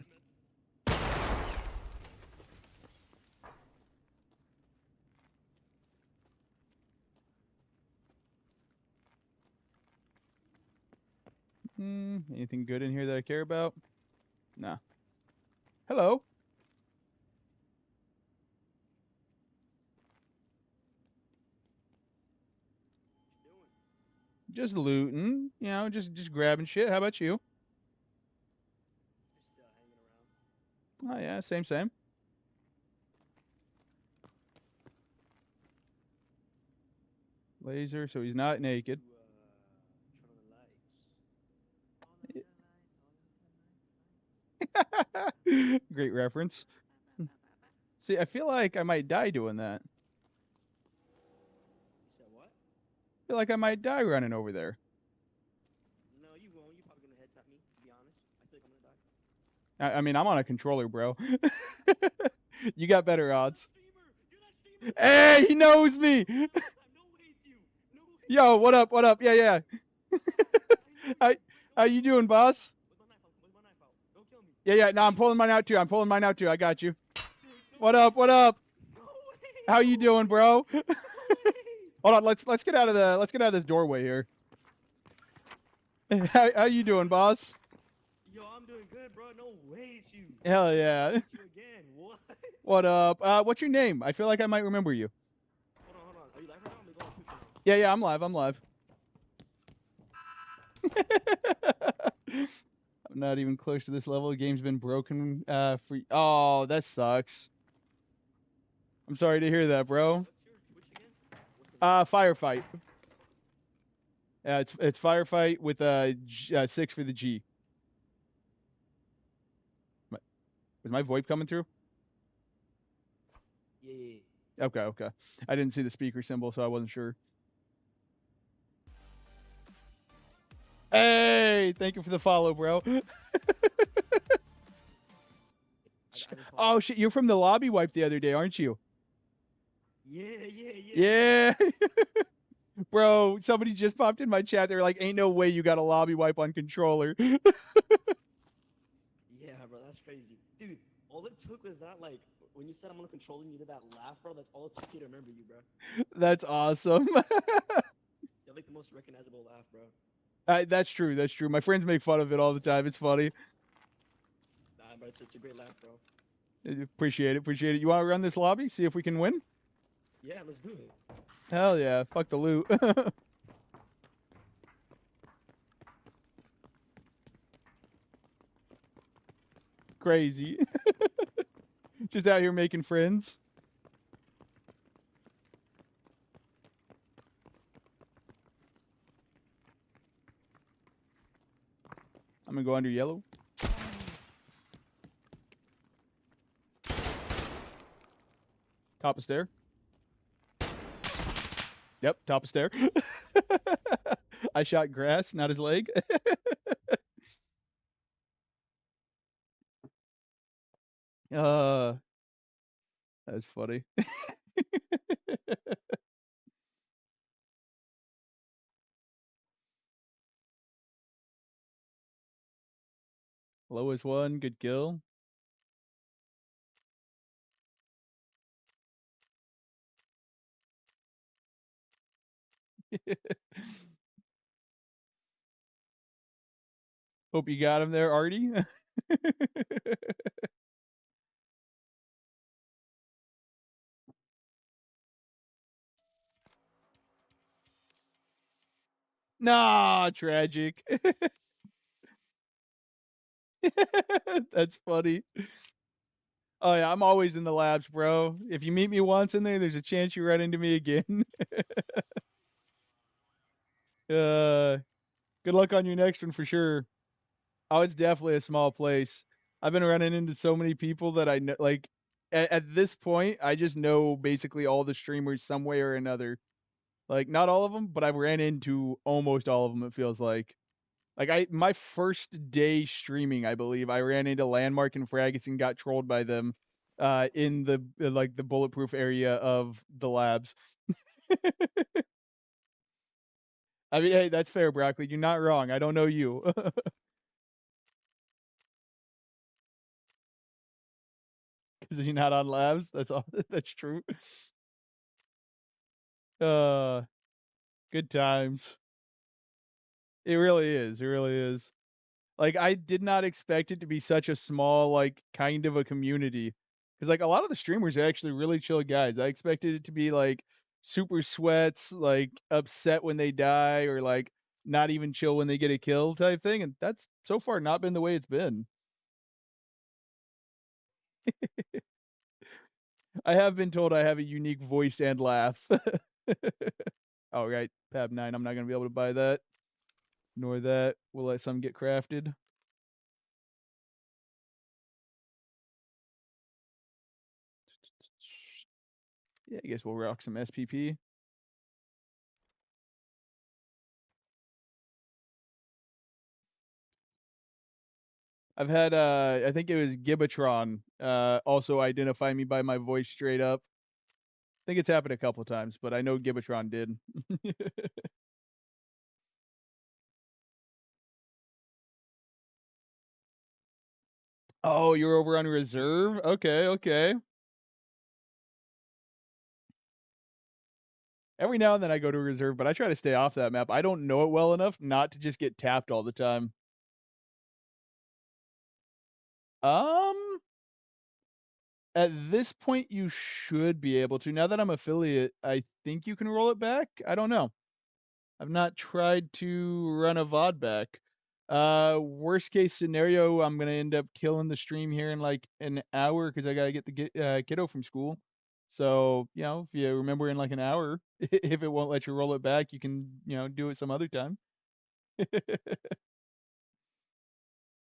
Anything good in here that I care about? Nah. Hello. Just looting, you know, just grabbing shit. How about you? Just hanging around. Oh yeah, same. Laser, so he's not naked. Turn on the lights. Great reference. See, I feel like I might die doing that. You said what? I feel like I might die running over there. I mean, I'm on a controller, bro. You got better odds. Hey, he knows me. Yo, what up? What up? Yeah, yeah. how, how you doing, boss? Yeah, yeah. No, I'm pulling mine out too. I'm pulling mine out too. I got you. What up? What up? How you doing, bro? Hold on. Let's get out of this doorway here. How you doing, boss? Yo, I'm doing good, bro. No way, you. Hell yeah. You again. What? What up? What's your name? I feel like I might remember you. Hold on. Are you live right now? I'm going on Twitch right now. Yeah, yeah. I'm live. I'm live. I'm not even close to this level. The game's been broken for. Oh, that sucks. I'm sorry to hear that, bro. What's your Twitch again? What's the name? Firefight. Yeah, it's firefight with 6 for the G. Was my VoIP coming through? Yeah. Okay, okay. I didn't see the speaker symbol, so I wasn't sure. Hey, thank you for the follow, bro. Oh shit, you're from the lobby wipe the other day, aren't you? Yeah. Yeah. Bro, somebody just popped in my chat. They're like, ain't no way you got a lobby wipe on controller. Yeah, bro, that's crazy. Dude, all it took was that, like, when you said I'm gonna control you did that laugh, bro. That's all it took you to remember you, bro. That's awesome. You have, like, the most recognizable laugh, bro. That's true. That's true. My friends make fun of it all the time. It's funny. Nah, bro, it's a great laugh, bro. Appreciate it. Appreciate it. You want to run this lobby? See if we can win? Yeah, let's do it. Hell yeah. Fuck the loot. Crazy. Just out here making friends. I'm gonna go under yellow. Top of stair. Yep, top of stair. I shot grass, not his leg. That's funny. Lowest one, good kill. Hope you got him there, Artie. Nah, tragic. That's funny. Oh yeah, I'm always in the labs, bro. If you meet me once in there, there's a chance you run into me again. Good luck on your next one for sure. Oh, it's definitely a small place. I've been running into so many people that I know. Like at this point, I just know basically all the streamers some way or another. Like not all of them, but I've ran into almost all of them. It feels like. My first day streaming, I believe, I ran into Landmark and Fraggus and got trolled by them, in the like the bulletproof area of the labs. I mean, hey, that's fair, Broccoli. You're not wrong. I don't know you. Because you're not on labs. That's all. That's true. Uh, good times. It really is. It really is. Like, I did not expect it to be such a small, like, kind of a community. Because like, a lot of the streamers are actually really chill guys. I expected it to be, like, super sweats, like, upset when they die, or, like, not even chill when they get a kill type thing, and that's so far not been the way it's been. I have been told I have a unique voice and laugh. Oh, right, Pab 9, I'm not gonna be able to buy that, nor that. We'll let some get crafted. Yeah, I guess we'll rock some SPP. I've had, I think it was Gibatron, also identify me by my voice straight up. I think it's happened a couple times, but I know Gibatron did. Oh, you're over on reserve? Okay, okay. Every now and then I go to reserve, but I try to stay off that map. I don't know it well enough not to just get tapped all the time. Um, at this point, you should be able to. Now that I'm affiliate, I think you can roll it back. I don't know. I've not tried to run a VOD back. Worst case scenario, I'm gonna end up killing the stream here in like an hour because I gotta get the kiddo from school. So, if you remember in like an hour, if it won't let you roll it back, you can, do it some other time.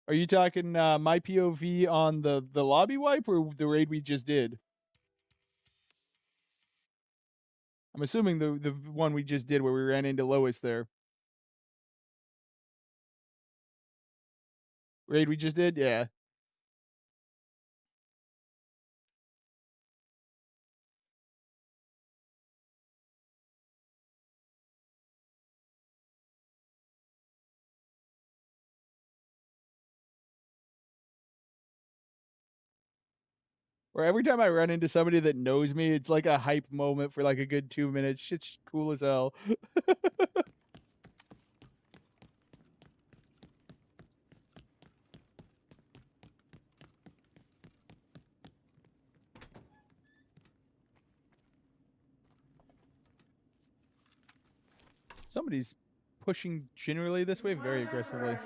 Are you talking my POV on the lobby wipe or the raid we just did? I'm assuming the one we just did where we ran into Lois there. Raid we just did? Yeah. Where every time I run into somebody that knows me, it's like a hype moment for like a good 2 minutes. Shit's cool as hell. Somebody's pushing generally this way very Внимание, aggressively. охране!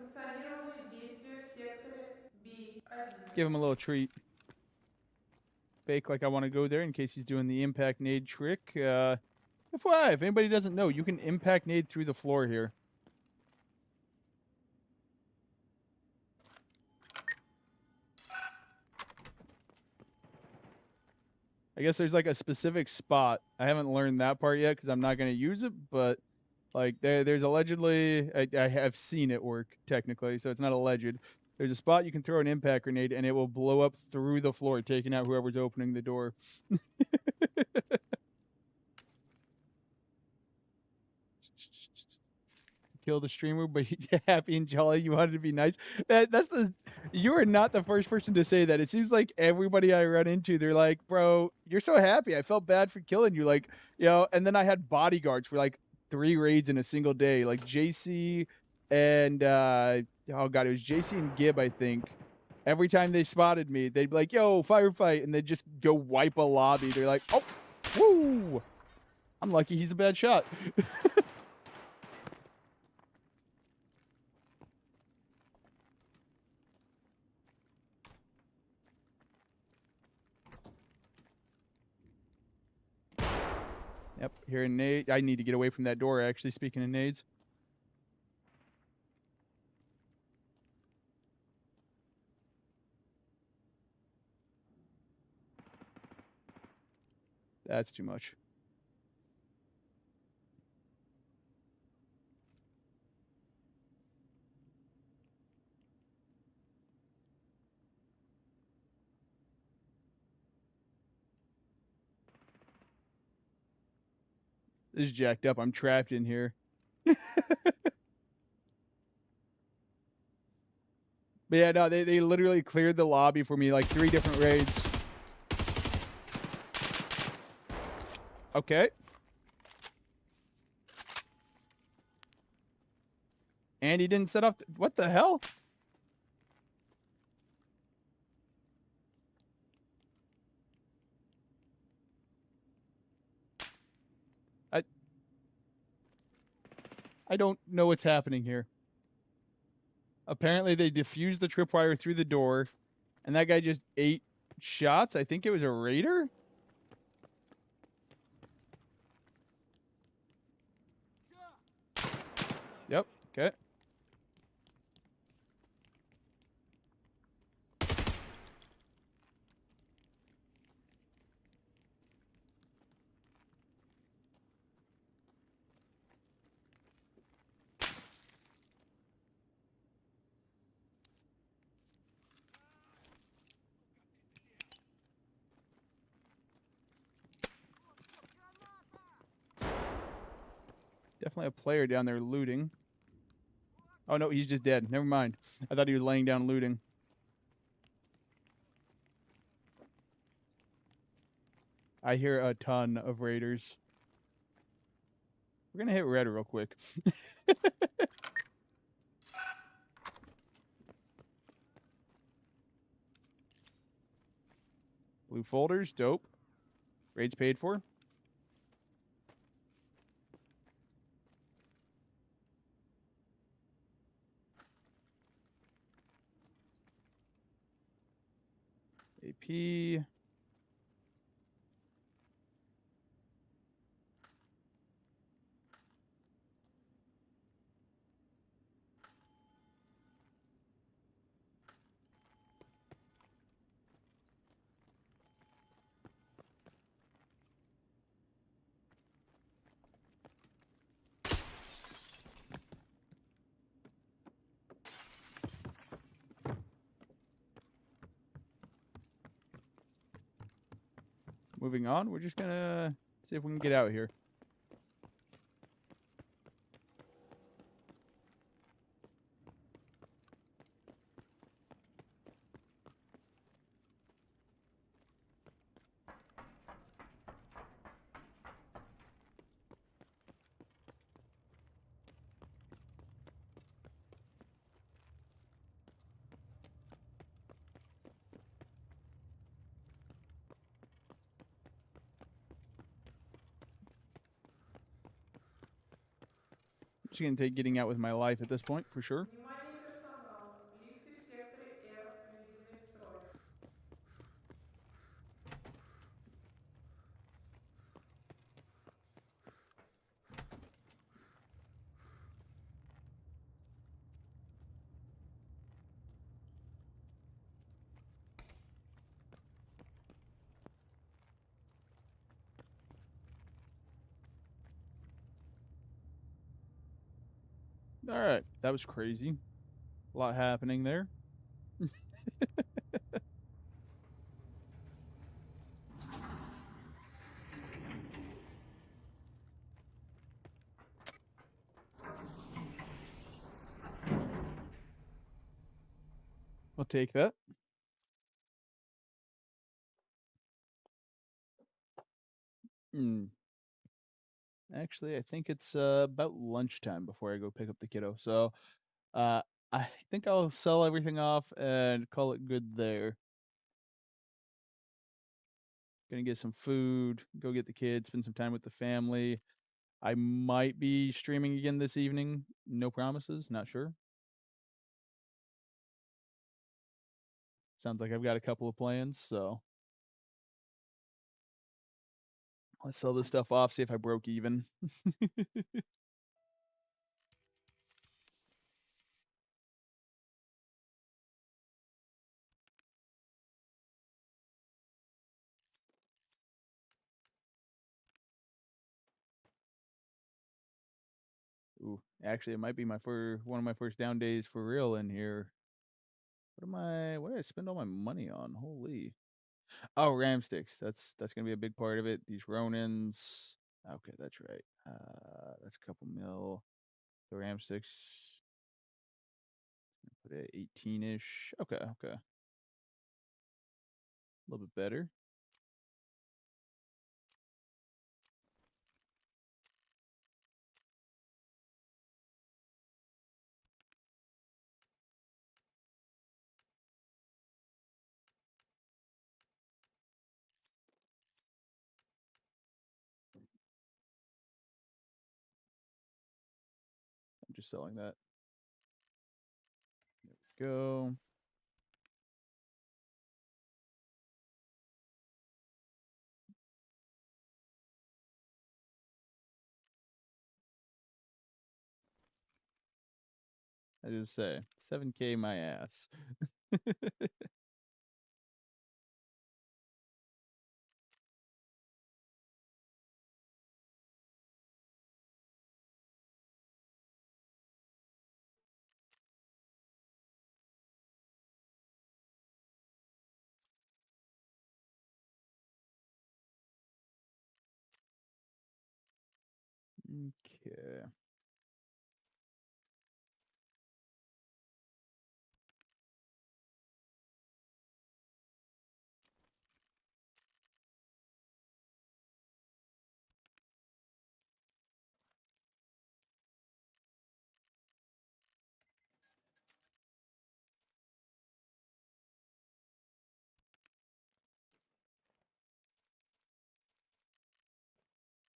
Несанкционированные действия в секторе B1. Give him a little treat. Fake like I want to go there in case he's doing the impact nade trick. FYI, if anybody doesn't know, you can impact nade through the floor here. I guess there's like a specific spot. I haven't learned that part yet because I'm not going to use it, but like there's allegedly, I have seen it work technically, so it's not alleged. There's a spot you can throw an impact grenade and it will blow up through the floor, taking out whoever's opening the door. Kill the streamer, but happy and jolly. You wanted to be nice. You are not the first person to say that. It seems like everybody I run into, they're like, "Bro, you're so happy. I felt bad for killing you." Like, and then I had bodyguards for like 3 raids in a single day, like JC and oh god, it was JC and Gib, I think. Every time they spotted me, they'd be like, "Yo, firefight," and they'd just go wipe a lobby. They're like, "Oh, woo! I'm lucky he's a bad shot." Yep, hearing nade. I need to get away from that door, actually, speaking of nades. That's too much. This is jacked up. I'm trapped in here. But yeah, no, they literally cleared the lobby for me like 3 different raids. Okay. And he didn't set off. What the hell? I I don't know what's happening here. Apparently, they diffused the tripwire through the door, and that guy just ate shots. I think it was a raider. Yep. Okay. Definitely a player down there looting. Oh, no, he's just dead. Never mind. I thought he was laying down looting. I hear a ton of raiders. We're going to hit red real quick. Blue folders, dope. Raids paid for. AP. Moving on, we're just gonna see if we can get out here. Just gonna take getting out with my life at this point, for sure. Внимание персонал. Лифты в секторе R введены в строй. All right, that was crazy. A lot happening there. I'll take that. Hmm. Actually, I think it's about lunchtime before I go pick up the kiddo. So, uh, I think I'll sell everything off and call it good there. Gonna get some food, go get the kids, spend some time with the family. I might be streaming again this evening. No promises, not sure. Sounds like I've got a couple of plans, so let's sell this stuff off, see if I broke even. Ooh, actually, it might be one of my first down days for real in here. What did I spend all my money on? Holy. Oh, ram sticks. That's gonna be a big part of it. These Ronins. Okay, that's right. That's a couple mil. The ram sticks. Put it 18-ish. Okay, okay. A little bit better. I'm just selling that. There we go. I just say 7K my ass. Okay.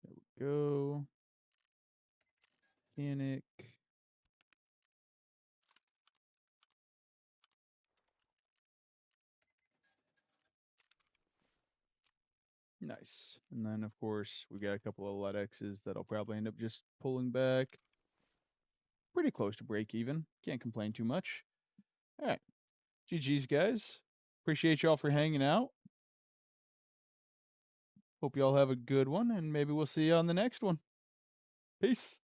There we go. Mechanic. Nice. And then, of course, we got a couple of LEDXs that I'll probably end up just pulling back. Pretty close to break even. Can't complain too much. All right. GG's, guys. Appreciate y'all for hanging out. Hope y'all have a good one, and maybe we'll see you on the next one. Peace.